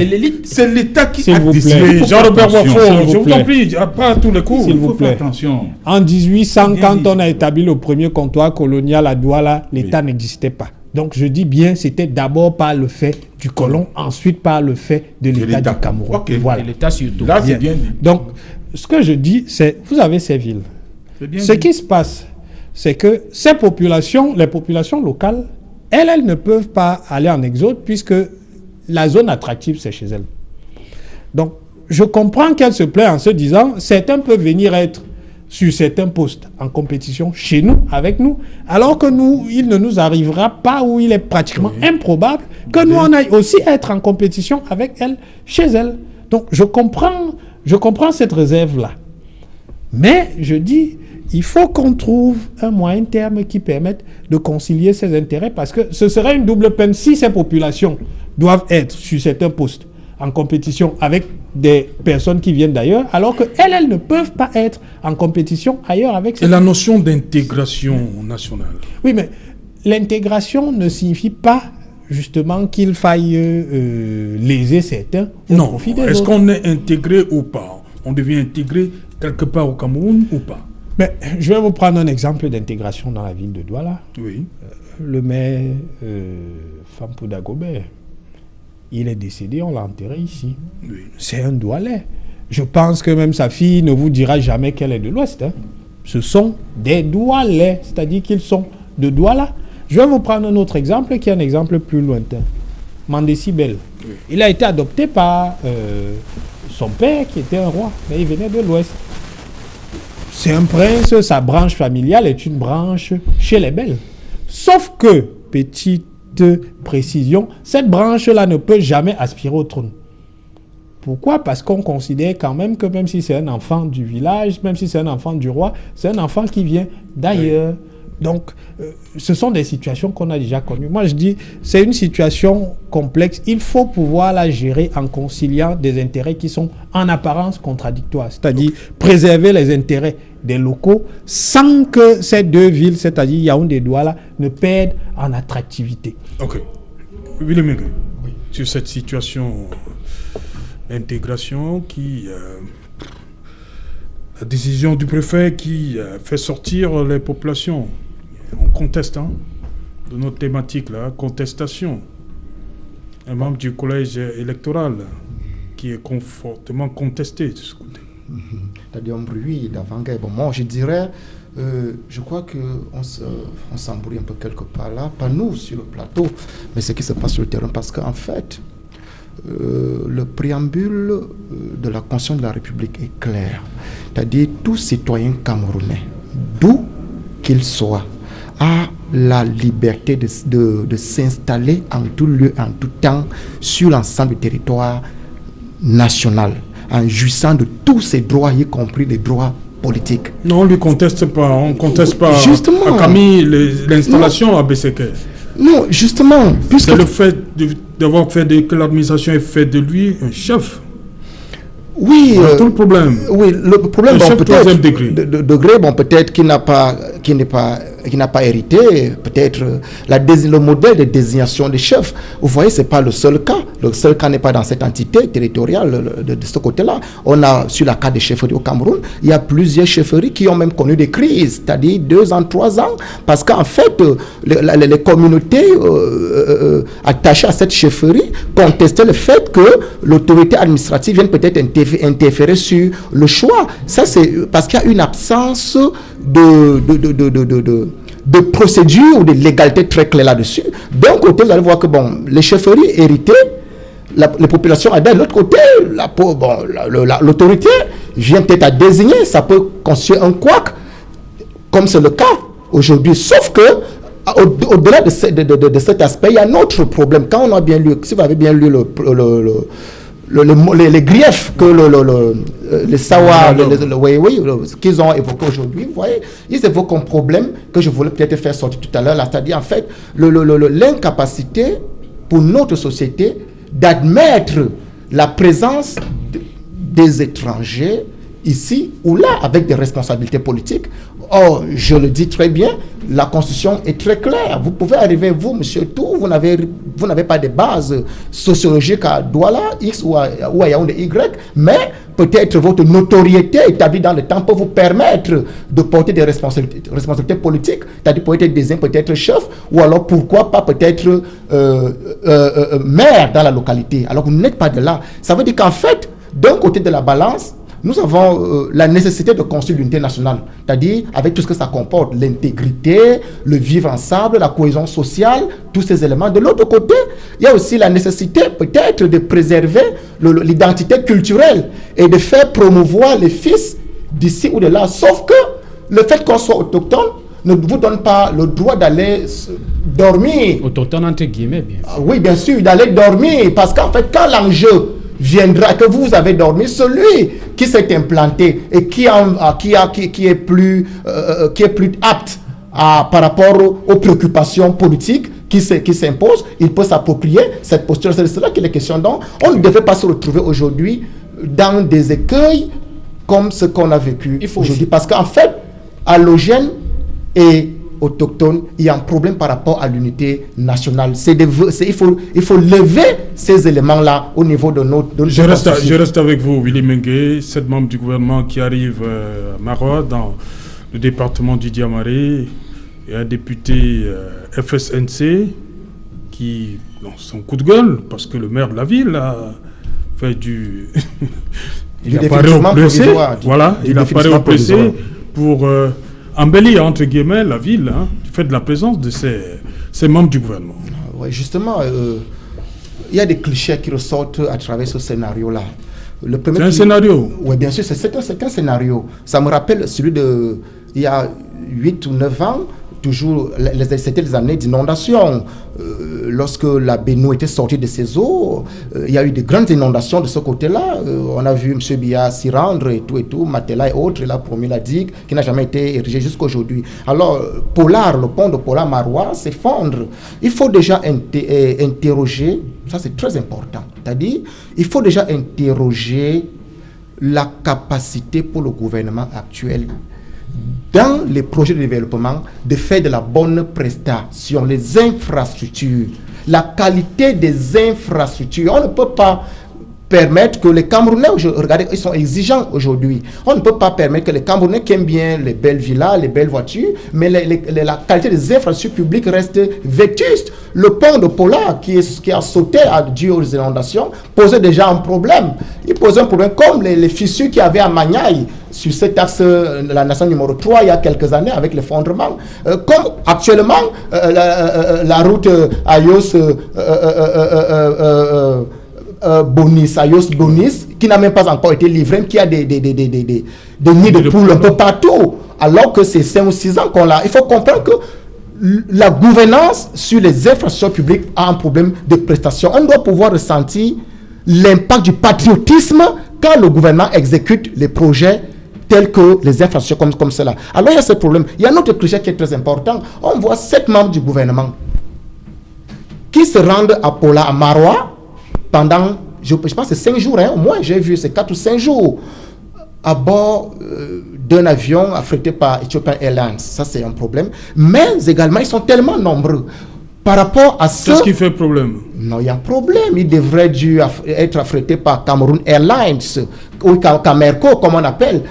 l'élite. C'est l'État qui a décidé. Jean-Robert Wafo, je vous en prie, pas à tous les coups. S'il vous plaît. Attention. En 1800, quand on a établi le premier comptoir colonial à Douala, l'État n'existait pas. Donc je dis bien, c'était d'abord par le fait du colon, ensuite par le fait de l'État du Cameroun. Voilà. L'État surtout. Là, c'est bien. Donc, ce que je dis, c'est, vous avez ces villes. Ce qui se passe, c'est que ces populations, les populations locales, elles ne peuvent pas aller en exode puisque la zone attractive, c'est chez elles. Donc, je comprends qu'elles se plaignent en se disant, certains peuvent venir être sur certains postes en compétition chez nous, avec nous, alors que nous, il ne nous arrivera pas ou il est pratiquement improbable que nous, on aille aussi être en compétition avec elles, chez elles. Donc, je comprends cette réserve-là. Mais, je dis, il faut qu'on trouve un moyen terme qui permette de concilier ces intérêts parce que ce serait une double peine si ces populations doivent être sur certains postes en compétition avec des personnes qui viennent d'ailleurs, alors qu'elles ne peuvent pas être en compétition ailleurs avec ces... Et la notion d'intégration nationale. Oui, mais l'intégration ne signifie pas justement qu'il faille léser certains au profit des autres. Est-ce qu'on est intégré ou pas? On devient intégré quelque part au Cameroun ou pas? Mais je vais vous prendre un exemple d'intégration dans la ville de Douala. Oui. Le maire Fampouda Gobert, il est décédé, on l'a enterré ici. Oui. C'est un Doualais. Je pense que même sa fille ne vous dira jamais qu'elle est de l'Ouest. Hein. Ce sont des Doualais, c'est-à-dire qu'ils sont de Douala. Je vais vous prendre un autre exemple qui est un exemple plus lointain. Mandessi Bel. Oui. Il a été adopté par son père qui était un roi, mais il venait de l'Ouest. C'est un prince, sa branche familiale est une branche chez les Belles. Sauf que, petite précision, cette branche-là ne peut jamais aspirer au trône. Pourquoi? Parce qu'on considère quand même que même si c'est un enfant du village, même si c'est un enfant du roi, c'est un enfant qui vient d'ailleurs. Donc, ce sont des situations qu'on a déjà connues. Moi, je dis, c'est une situation complexe. Il faut pouvoir la gérer en conciliant des intérêts qui sont en apparence contradictoires. C'est-à-dire préserver les intérêts des locaux sans que ces deux villes, c'est-à-dire Yaoundé et Douala, ne perdent en attractivité. Ok. Willem Menge, sur cette situation intégration, la décision du préfet qui fait sortir les populations. On conteste de notre thématique là, contestation. Un membre du collège électoral qui est fortement contesté de ce côté. C'est-à-dire un bruit d'avant-guerre. Bon, moi, je dirais, je crois qu'on s'embrouille un peu quelque part là, pas nous sur le plateau, mais ce qui se passe sur le terrain, parce qu'en fait, le préambule de la Constitution de la République est clair. C'est-à-dire tout citoyen camerounais, d'où qu'il soit, a la liberté de s'installer en tout lieu, en tout temps, sur l'ensemble du territoire national, en jouissant de tous ses droits, y compris les droits politiques. Non, on ne lui conteste pas. On ne conteste pas justement, à Camille l'installation à BCK. Non, justement. C'est le fait d'avoir fait que l'administration ait fait de lui un chef. Oui. Tout le problème. Oui, le problème, bon, peut-être degré, bon, peut-être qu'il n'a pas hérité, peut-être le modèle de désignation des chefs. Vous voyez, c'est pas le seul cas. Le seul cas n'est pas dans cette entité territoriale de ce côté-là. On a sur la carte des chefferies au Cameroun, il y a plusieurs chefferies qui ont même connu des crises, c'est-à-dire 2 ans, 3 ans, parce qu'en fait, les communautés attachées à cette chefferie contestaient le fait que l'autorité administrative vienne peut-être interférer sur le choix. Ça, c'est parce qu'il y a une absence de procédure ou de légalité très claire là-dessus. D'un côté, vous allez voir que bon, les chefferies héritées, les populations adhèrent. De l'autre côté, l'autorité vient peut-être à désigner, ça peut constituer un couac, comme c'est le cas aujourd'hui. Sauf que, au-delà de cet aspect, il y a un autre problème. Quand on a bien lu, si vous avez bien lu les griefs que les Sawa, qu'ils ont évoqués aujourd'hui, vous voyez, ils évoquent un problème que je voulais peut-être faire sortir tout à l'heure, c'est-à-dire en fait l'incapacité pour notre société d'admettre la présence des étrangers ici ou là avec des responsabilités politiques. Or, je le dis très bien, la Constitution est très claire. Vous pouvez arriver, vous, monsieur Tou, vous n'avez pas de base sociologique à Douala, X ou à Yaoundé, Y, mais peut-être votre notoriété établie dans le temps peut vous permettre de porter des responsabilités politiques, c'est-à-dire peut-être désigner peut-être chef, ou alors pourquoi pas peut-être maire dans la localité. Alors vous n'êtes pas de là. Ça veut dire qu'en fait, d'un côté de la balance, nous avons la nécessité de construire l'unité nationale, c'est-à-dire avec tout ce que ça comporte, l'intégrité, le vivre ensemble, la cohésion sociale, tous ces éléments. De l'autre côté, il y a aussi la nécessité peut-être de préserver l'identité culturelle et de faire promouvoir les fils d'ici ou de là. Sauf que le fait qu'on soit autochtone ne vous donne pas le droit d'aller dormir. Autochtone entre guillemets, bien sûr. Oui, bien sûr, d'aller dormir, parce qu'en fait, quand l'enjeu viendra, que vous avez dormi, celui qui s'est implanté et qui est plus apte par rapport aux préoccupations politiques qui s'imposent, il peut s'approprier cette posture. C'est de cela qu'il est question. Donc, on ne devait pas se retrouver aujourd'hui dans des écueils comme ce qu'on a vécu aujourd'hui. Parce qu'en fait, allogène et autochtone, il y a un problème par rapport à l'unité nationale. Il faut lever ces éléments-là au niveau de notre je reste avec vous, Willy Mengue, 7 membres du gouvernement qui arrivent à Marois, dans le département du Diamaré, et un député FSNC qui lance son coup de gueule parce que le maire de la ville a fait du... il apparaît oppressé. Voilà, il apparaît oppressé pour... embellir, entre guillemets, la ville, du fait de la présence de ces membres du gouvernement. Oui, justement, il y a des clichés qui ressortent à travers ce scénario-là. C'est un scénario? Oui, bien sûr, c'est un scénario. Ça me rappelle celui de il y a 8 ou 9 ans, toujours, c'était les années d'inondation. Lorsque la Bénou était sortie de ses eaux, il y a eu de grandes inondations de ce côté-là. On a vu M. Biya s'y rendre et tout, Matela et autres, il a promis la digue qui n'a jamais été érigée jusqu'à aujourd'hui. Alors, le pont de Polar Marois s'effondre. Il faut déjà interroger, ça c'est très important, c'est-à-dire, il faut déjà interroger la capacité pour le gouvernement actuel dans les projets de développement, de faire de la bonne prestation, les infrastructures, la qualité des infrastructures. On ne peut pas permettre que les Camerounais, regardez, ils sont exigeants aujourd'hui. On ne peut pas permettre que les Camerounais qui aiment bien les belles villas, les belles voitures, mais la qualité des infrastructures publiques reste vétuste. Le pont de Pola qui a sauté dû aux inondations posait déjà un problème. Il posait un problème comme les fissures qu'il y avait à Magnaï sur cet axe, la nation numéro 3, il y a quelques années avec l'effondrement. Comme actuellement, la route Ayos Bonis, qui n'a même pas encore été livré, qui a des nids de poules un peu partout, alors que c'est 5 ou 6 ans qu'on l'a. Il faut comprendre que la gouvernance sur les infrastructures publiques a un problème de prestation. On doit pouvoir ressentir l'impact du patriotisme quand le gouvernement exécute les projets tels que les infrastructures comme cela. Alors il y a ce problème. Il y a un autre cliché qui est très important. On voit 7 membres du gouvernement qui se rendent à Pola, à Maroua, pendant, je pense que c'est 5 jours, au moins, j'ai vu, c'est 4 ou 5 jours, à bord d'un avion affrété par Ethiopian Airlines. Ça, c'est un problème. Mais également, ils sont tellement nombreux. Par rapport à ce... Qu'est-ce qui fait problème? Non, il y a un problème. Il devrait être affrété par Cameroon Airlines, ou Camerco, comme on appelle,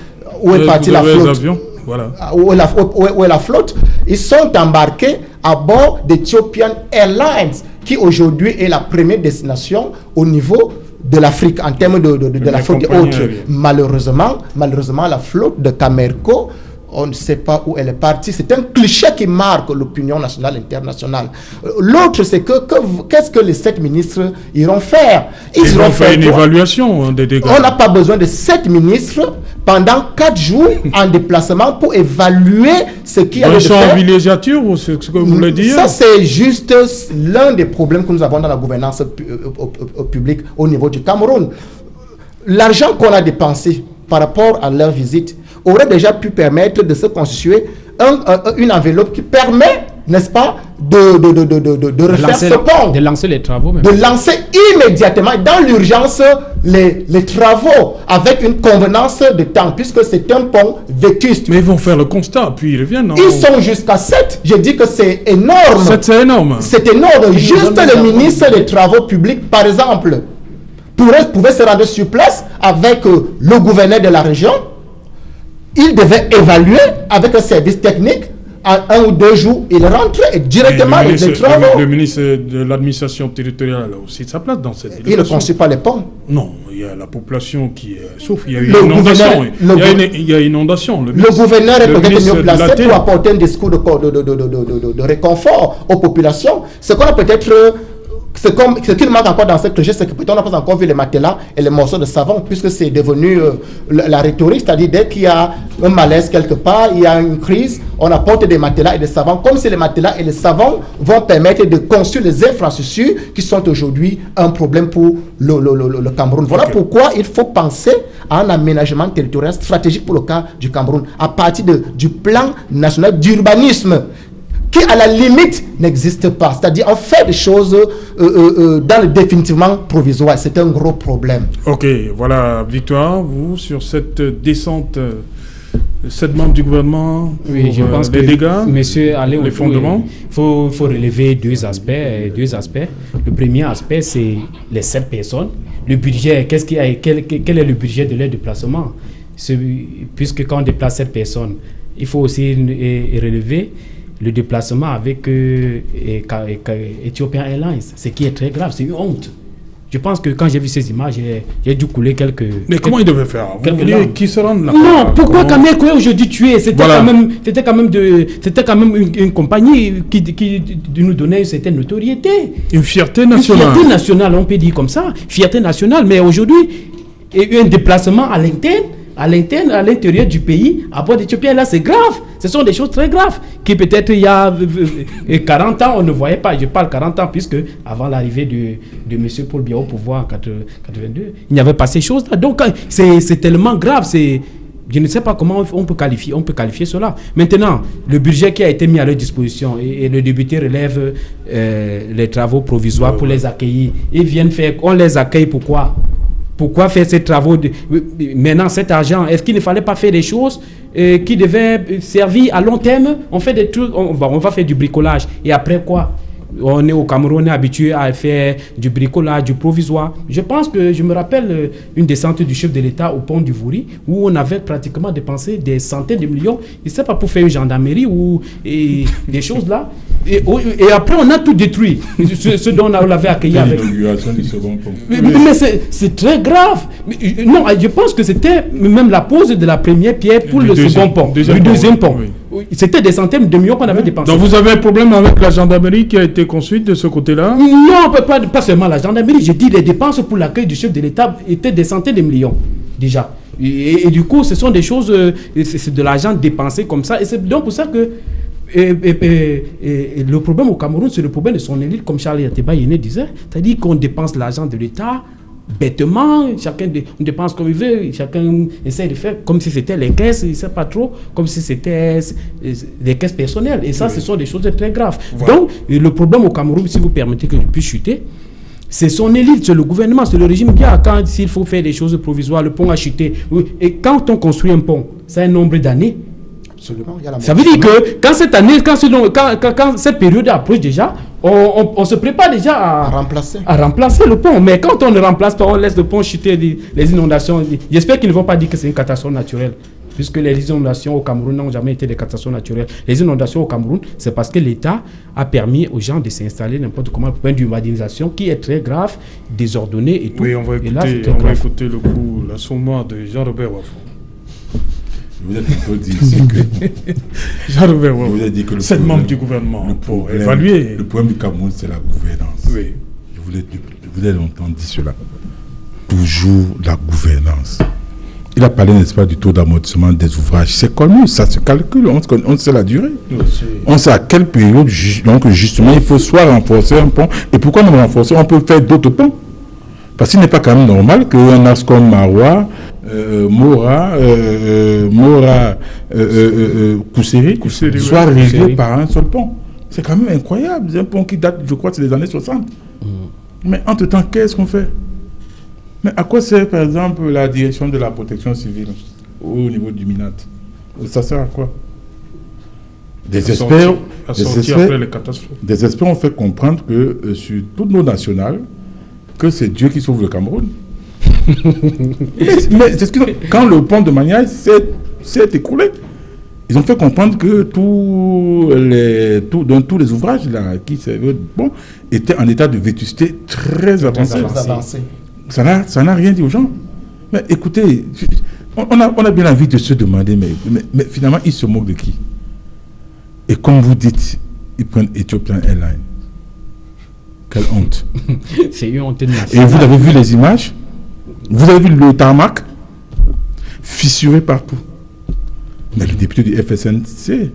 où est partie la flotte. Voilà. Où est la flotte. Ils sont embarqués à bord d'Ethiopian Airlines, qui aujourd'hui est la première destination au niveau de l'Afrique en termes de la flotte haute. Malheureusement, la flotte de Camerco, on ne sait pas où elle est partie. C'est un cliché qui marque l'opinion nationale et internationale. L'autre, c'est qu'est-ce que les 7 ministres iront faire? Ils iront faire une évaluation des dégâts. On n'a pas besoin de 7 ministres pendant 4 jours en déplacement pour évaluer ce qui a été fait. Ils sont en villégiature ou ce que vous voulez dire? Ça, c'est juste l'un des problèmes que nous avons dans la gouvernance publique au niveau du Cameroun. L'argent qu'on a dépensé par rapport à leur visite aurait déjà pu permettre de se constituer une enveloppe qui permet, n'est-ce pas, de refaire ce pont. De lancer les travaux. Même. De lancer immédiatement, dans l'urgence, les travaux, avec une convenance de temps, puisque c'est un pont vétuste. Mais ils vont faire le constat, puis ils reviennent. Non? Ils sont jusqu'à 7. Je dis que c'est énorme. 7, c'est énorme. C'est énorme. Juste le ministre des Travaux publics, par exemple, pouvait se rendre sur place avec le gouverneur de la région. Il devait évaluer avec un service technique. En 1 ou 2 jours, il rentrait directement avec les travaux. Le ministre de l'administration territoriale a aussi sa place dans cette délégation. Il ne construit pas les ponts. Non, il y a la population qui est... Sauf il y a eu inondation. Il y a inondation. Le gouverneur est peut-être mieux placé pour apporter un discours de réconfort aux populations. Ce qu'on a peut-être... Ce qu'il manque encore dans cette cliché, c'est que peut-être on n'a pas encore vu les matelas et les morceaux de savon, puisque c'est devenu la rhétorique, c'est-à-dire dès qu'il y a un malaise quelque part, il y a une crise, on apporte des matelas et des savons, comme si les matelas et les savons vont permettre de construire les infrastructures qui sont aujourd'hui un problème pour le Cameroun. Voilà pourquoi il faut penser à un aménagement territorial stratégique pour le cas du Cameroun, à partir du plan national d'urbanisme, qui à la limite n'existe pas. C'est-à-dire on fait des choses dans le définitivement provisoire. C'est un gros problème. Ok, voilà, Victoire, vous, sur cette descente, 7 membres du gouvernement, oui, je pense les dégâts, monsieur les fondements. Il faut relever deux aspects. Le premier aspect, c'est les 7 personnes. Le budget, quel est le budget de leur déplacement? Puisque quand on déplace 7 personnes, il faut aussi relever le déplacement avec Ethiopian Airlines, ce qui est très grave, c'est une honte. Je pense que quand j'ai vu ces images, j'ai dû couler quelques... Mais comment ils devaient faire? Qui se rendent là? Non, pourquoi Camerco est aujourd'hui tué? C'était quand même une compagnie qui nous donnait une certaine notoriété. Une fierté nationale. Une fierté nationale, on peut dire comme ça. Fierté nationale, mais aujourd'hui, un déplacement à l'intérieur du pays, à bord d'Éthiopie, là, c'est grave. Ce sont des choses très graves qui peut-être il y a 40 ans, on ne voyait pas. Je parle 40 ans puisque avant l'arrivée de M. Paul Biya au pouvoir en 82, il n'y avait pas ces choses-là. Donc, c'est tellement grave. Je ne sais pas comment on peut qualifier cela. Maintenant, le budget qui a été mis à leur disposition et le député relève les travaux provisoires pour les accueillir. Ils viennent faire... On les accueille pourquoi? Pourquoi faire ces travaux maintenant, cet argent, est-ce qu'il ne fallait pas faire des choses qui devaient servir à long terme? On fait des trucs, on va faire du bricolage. Et après quoi? On est au Cameroun, on est habitué à faire du bricolage, du provisoire. Je pense que je me rappelle une descente du chef de l'État au pont du Vouri où on avait pratiquement dépensé des centaines de millions. Je ne sais pas pour faire une gendarmerie ou des choses là. Et après, on a tout détruit. Ce dont on l'avait accueilli avec. L'inauguration du second pont. Mais c'est très grave. Non, je pense que c'était même la pose de la première pierre pour le second pont, du deuxième pont. Oui. C'était des centaines de millions qu'on avait dépensé. Donc vous avez un problème avec la gendarmerie qui a été construite de ce côté-là? Non, pas seulement la gendarmerie. Je dis les dépenses pour l'accueil du chef de l'État étaient des centaines de millions déjà. Et du coup, ce sont des choses, c'est de l'argent dépensé comme ça. Et c'est donc pour ça que le problème au Cameroun, c'est le problème de son élite, comme Charles Yateba Yene disait. C'est-à-dire qu'on dépense l'argent de l'État bêtement, chacun on dépense comme il veut, chacun essaie de faire comme si c'était les caisses, il ne sait pas trop, comme si c'était les caisses personnelles. Et ça, ce sont des choses très graves. Voilà. Donc, le problème au Cameroun, si vous permettez que je puisse chuter, c'est son élite, c'est le gouvernement, c'est le régime qui a, quand s'il faut faire des choses provisoires, le pont a chuté. Et quand on construit un pont, c'est un nombre d'années. Absolument. Ça veut dire que quand cette année, quand cette période approche déjà, on se prépare déjà à remplacer le pont. Mais quand on ne remplace pas, on laisse le pont chuter, les inondations. J'espère qu'ils ne vont pas dire que c'est une catastrophe naturelle, puisque les inondations au Cameroun n'ont jamais été des catastrophes naturelles. Les inondations au Cameroun, c'est parce que l'État a permis aux gens de s'installer n'importe comment, pour une urbanisation qui est très grave, désordonnée et tout. Oui, on va écouter le coup, l'assommoir de Jean-Robert Wafo. Vous êtes un peu dit que Jean-Robert Wafo, vous avez dit que c'est membre du gouvernement pour évaluer. Le problème du Cameroun, c'est la gouvernance. Oui. Je vous ai longtemps dit cela. Toujours la gouvernance. Il a parlé, n'est-ce pas, du taux d'amortissement des ouvrages. C'est connu, ça se calcule, on sait la durée. Oui, on sait à quelle période, donc justement, il faut soit renforcer un pont. Et pourquoi non renforcer? On peut faire d'autres ponts. Parce qu'il n'est pas quand même normal qu'un axe comme Marois, Mora, Kousseri soit réglé par un seul pont. C'est quand même incroyable. C'est un pont qui date, je crois, des années 60. Mais entre-temps, qu'est-ce qu'on fait? Mais à quoi sert, par exemple, la direction de la protection civile au niveau du MINAT? Ça sert à quoi? Des experts ont fait comprendre que sur toutes nos nationales, que c'est Dieu qui sauve le Cameroun. mais c'est ce quand le pont de Maniaï s'est écroulé, ils ont fait comprendre que tous les ouvrages là, qui étaient en état de vétusté très avancé. Ça n'a rien dit aux gens. Mais écoutez, on a bien envie de se demander, mais finalement, ils se moquent de qui? Et comme vous dites, ils prennent Ethiopian Airlines. Quelle honte. C'est une honte. Et vous avez vu les images? Vous avez vu le tarmac fissuré partout. Mais les députés du FSNC,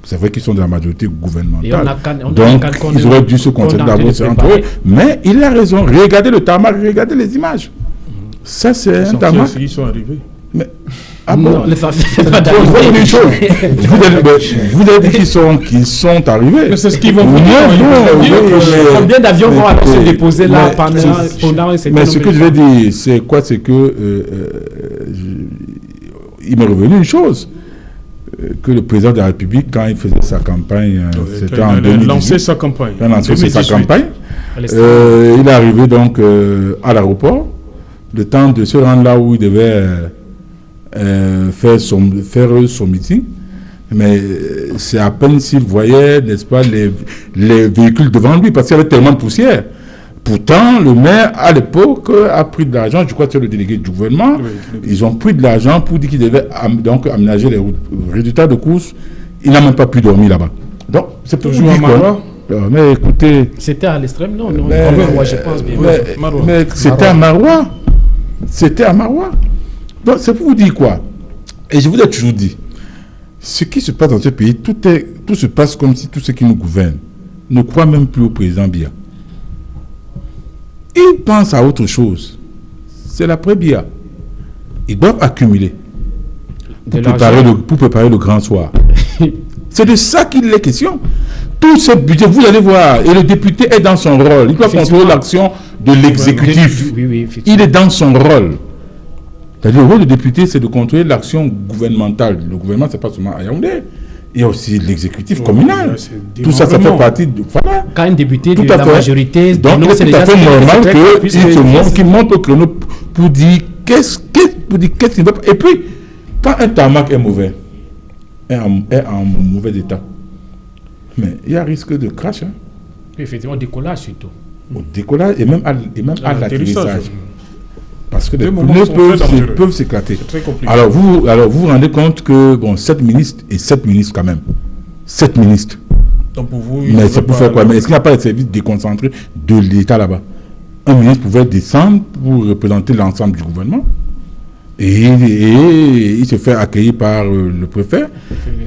c'est vrai qu'ils sont de la majorité gouvernementale. Donc, ils auraient dû se contenter d'avoir entre eux. Mais il a raison. Regardez le tarmac, regardez les images. Ça, c'est un tarmac. Ils sont arrivés. Mais, non, vous avez dit qu'ils sont arrivés. Mais c'est ce qu'ils vont faire. Combien d'avions vont alors se déposer là pendant un certain Mais ce que je veux dire, c'est quoi? C'est que il m'est revenu une chose. Que le président de la République, quand il faisait sa campagne, c'était en 2018. Il a lancé sa campagne. Il est arrivé donc à l'aéroport, le temps de se rendre là où il devait faire son meeting. Mais c'est à peine s'il voyait, n'est-ce pas, les véhicules devant lui, parce qu'il y avait tellement de poussière. Pourtant, le maire, à l'époque, a pris de l'argent, je crois que c'est le délégué du gouvernement, ils ont pris de l'argent pour dire qu'ils devaient donc aménager les routes. Résultat de course, il n'a même pas pu dormir là-bas. Donc, c'est toujours à Marois. Mais écoutez... C'était à l'extrême, non, moi je pense bien. Mais c'était à Marois. C'était à Marois. Donc, c'est pour vous dire quoi? Et je vous ai toujours dit, ce qui se passe dans ce pays, tout se passe comme si tout ce qui nous gouverne ne croit même plus au président Biya. Ils pensent à autre chose. C'est l'après-Biya. Ils doivent accumuler pour préparer le grand soir. C'est de ça qu'il est question. Tout ce budget, vous allez voir, et le député est dans son rôle. Il doit contrôler l'action de l'exécutif. Il est dans son rôle. C'est-à-dire, le rôle du député, c'est de contrôler l'action gouvernementale. Le gouvernement, ce n'est pas seulement à Yaoundé. Il y a aussi l'exécutif communal. Tout ça, ça fait partie de... Voilà. Quand un député Tout de à la fait. majorité... Donc, c'est tout à fait normal qu'il monte au créneau pour dire qu'est-ce qu'il ne veut pas. Et puis, quand un tarmac est mauvais, est en mauvais état, mais il y a risque de crash. Hein. Effectivement, au décollage surtout. Au décollage et même à l'atterrissage. Parce que les pneus peuvent s'éclater. Alors vous vous rendez compte que, bon, 7 ministres quand même. 7 ministres. Donc pour vous, mais c'est pour faire quoi? Mais est-ce qu'il n'y a pas de service déconcentré de l'État là-bas? Un ministre pouvait descendre pour représenter l'ensemble du gouvernement. Et il se fait accueillir par le préfet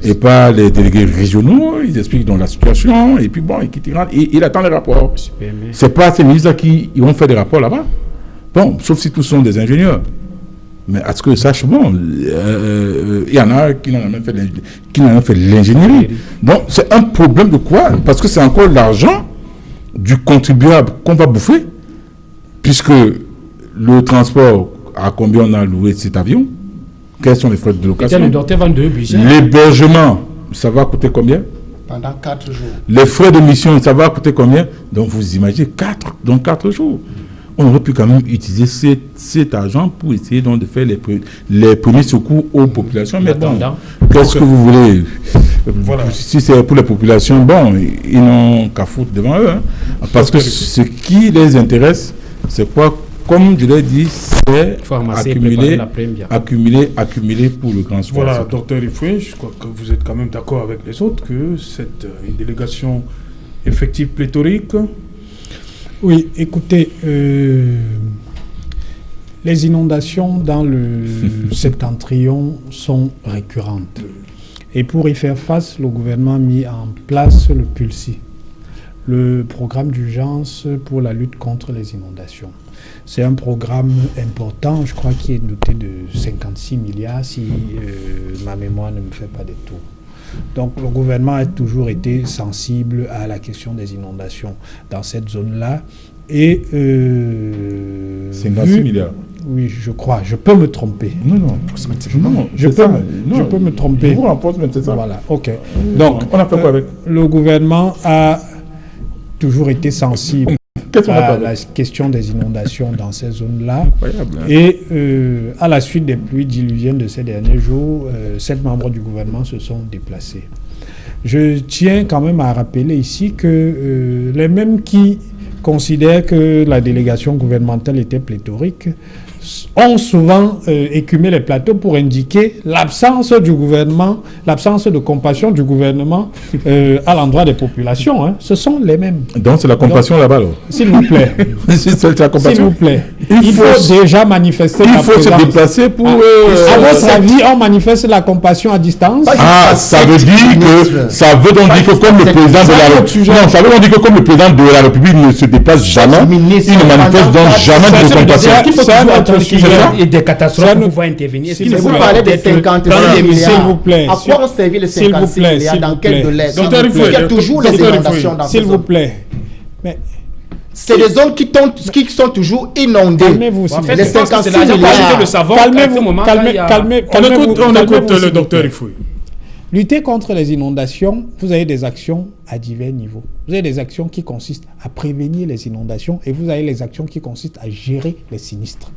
et par les délégués régionaux. Ils expliquent donc la situation. Et puis bon, il attend les rapports. C'est pas ces ministres qui vont faire des rapports là-bas. Bon, sauf si tous sont des ingénieurs. Mais à ce que je sache, bon, il y en a qui n'en ont même fait l'ingénierie. Bon, c'est un problème de quoi? Parce que c'est encore l'argent du contribuable qu'on va bouffer, puisque le transport, à combien on a loué cet avion? Quels sont les frais de location? L'hébergement, ça va coûter combien? Pendant 4 jours. Les frais de mission, ça va coûter combien? Donc vous imaginez 4 jours. On aurait pu quand même utiliser cet argent pour essayer donc de faire les premiers secours aux populations. Mais bon, qu'est-ce que vous voulez? Voilà. Si c'est pour les populations, bon, ils n'ont qu'à foutre devant eux. Hein. Parce que ce qui les intéresse, c'est quoi? Comme je l'ai dit, c'est accumuler pour le grand soir. Voilà, docteur Ifoué, je crois que vous êtes quand même d'accord avec les autres que cette délégation effective pléthorique. Oui, écoutez, les inondations dans le septentrion sont récurrentes. Et pour y faire face, le gouvernement a mis en place le PULSI, le programme d'urgence pour la lutte contre les inondations. C'est un programme important, je crois, qui est doté de 56 milliards, si ma mémoire ne me fait pas détour. Donc le gouvernement a toujours été sensible à la question des inondations dans cette zone-là. Et 56 milliards. Oui, je crois. Je peux me tromper. Non, je peux me tromper. Je vous remporte, mais c'est ça. Voilà, ok. Donc, on a fait quoi avec? Le gouvernement a toujours été sensible à la question des inondations dans ces zones-là. Et à la suite des pluies diluviennes de ces derniers jours, 7 membres du gouvernement se sont déplacés. Je tiens quand même à rappeler ici que les mêmes qui considèrent que la délégation gouvernementale était pléthorique ont souvent écumé les plateaux pour indiquer l'absence du gouvernement, l'absence de compassion du gouvernement à l'endroit des populations. Hein. Ce sont les mêmes. Donc c'est la compassion là-bas, alors. S'il vous plaît. C'est la compassion. S'il vous plaît. Il faut déjà manifester la présence. Il faut se déplacer pour... à votre avis, on manifeste la compassion à distance? Ah, ça veut dire que... Ça veut donc dire que comme le président de la République... Non, ça veut donc dire que comme le président de la République ne se déplace jamais, il ne manifeste donc jamais de compassion. Et des catastrophes pour pouvoir intervenir. Si vous parlez des 56 milliards, s'il vous plaît, à quoi ont servi les 56 milliards? Dans quel délai? Il y a toujours les inondations dans s'il vous plaît. C'est des zones qui sont toujours inondées. Calmez-vous, les 56 milliards. Calmez-vous. On écoute le docteur Ifoué. Lutter contre les inondations, vous avez des actions à divers niveaux. Vous avez des actions qui consistent à prévenir les inondations et vous avez les actions qui consistent à gérer les sinistres.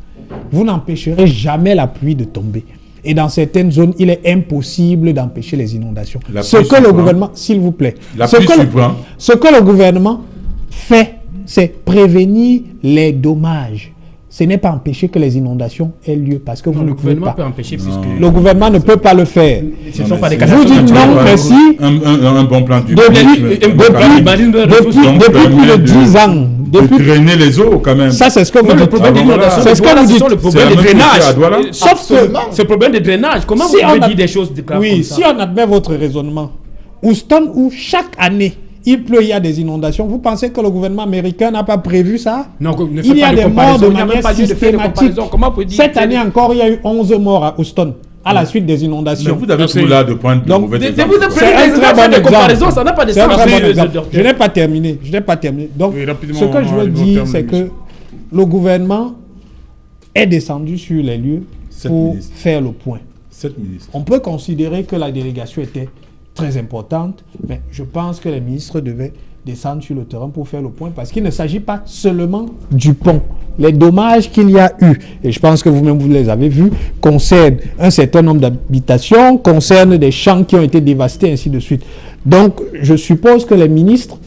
Vous n'empêcherez jamais la pluie de tomber. Et dans certaines zones, il est impossible d'empêcher les inondations. Ce que le gouvernement, s'il vous plaît, ce que le gouvernement fait, c'est prévenir les dommages. Ce n'est pas empêcher que les inondations aient lieu parce que vous ne pouvez pas. Peut empêcher puisque le gouvernement ne peut pas le faire. Ce ne sont pas des vous dites non, merci. Un bon plan du depuis plus de 10 ans. Depuis drainer les eaux quand même. Ça, c'est ce que vous dites. Le problème d'inondation, c'est le problème de drainage. Sauf que ce problème de drainage. Comment vous pouvez dire des choses de clair comme ça? Oui, si on admet votre raisonnement, Houston, où chaque année il pleut, il y a des inondations. Vous pensez que le gouvernement américain n'a pas prévu ça? Non, il y a des morts de manière systématique. Cette année encore, il y a eu 11 morts à Houston à la suite des inondations. Mais vous avez tout là de points de mauvais exemples. C'est un très bon exemple. Ça n'a pas de sens. Je n'ai pas terminé. Donc, ce que je veux dire, c'est que le gouvernement est descendu sur les lieux pour faire le point. On peut considérer que la délégation était très importante, mais je pense que les ministres devaient descendre sur le terrain pour faire le point, parce qu'il ne s'agit pas seulement du pont. Les dommages qu'il y a eu, et je pense que vous-même vous les avez vus, concernent un certain nombre d'habitations, concernent des champs qui ont été dévastés, ainsi de suite. Donc, je suppose que les ministres,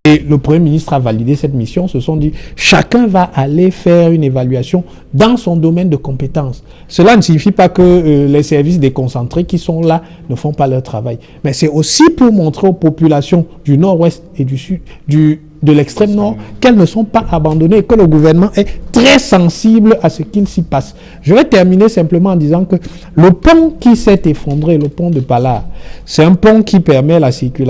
et le Premier ministre a validé cette mission, se sont dit, chacun va aller faire une évaluation dans son domaine de compétences. Cela ne signifie pas que les services déconcentrés qui sont là ne font pas leur travail. Mais c'est aussi pour montrer aux populations du nord-ouest et du sud, de l'extrême nord, qu'elles ne sont pas abandonnées et que le gouvernement est très sensible à ce qu'il s'y passe. Je vais terminer simplement en disant que le pont qui s'est effondré, le pont de Pala, c'est un pont qui permet la circulation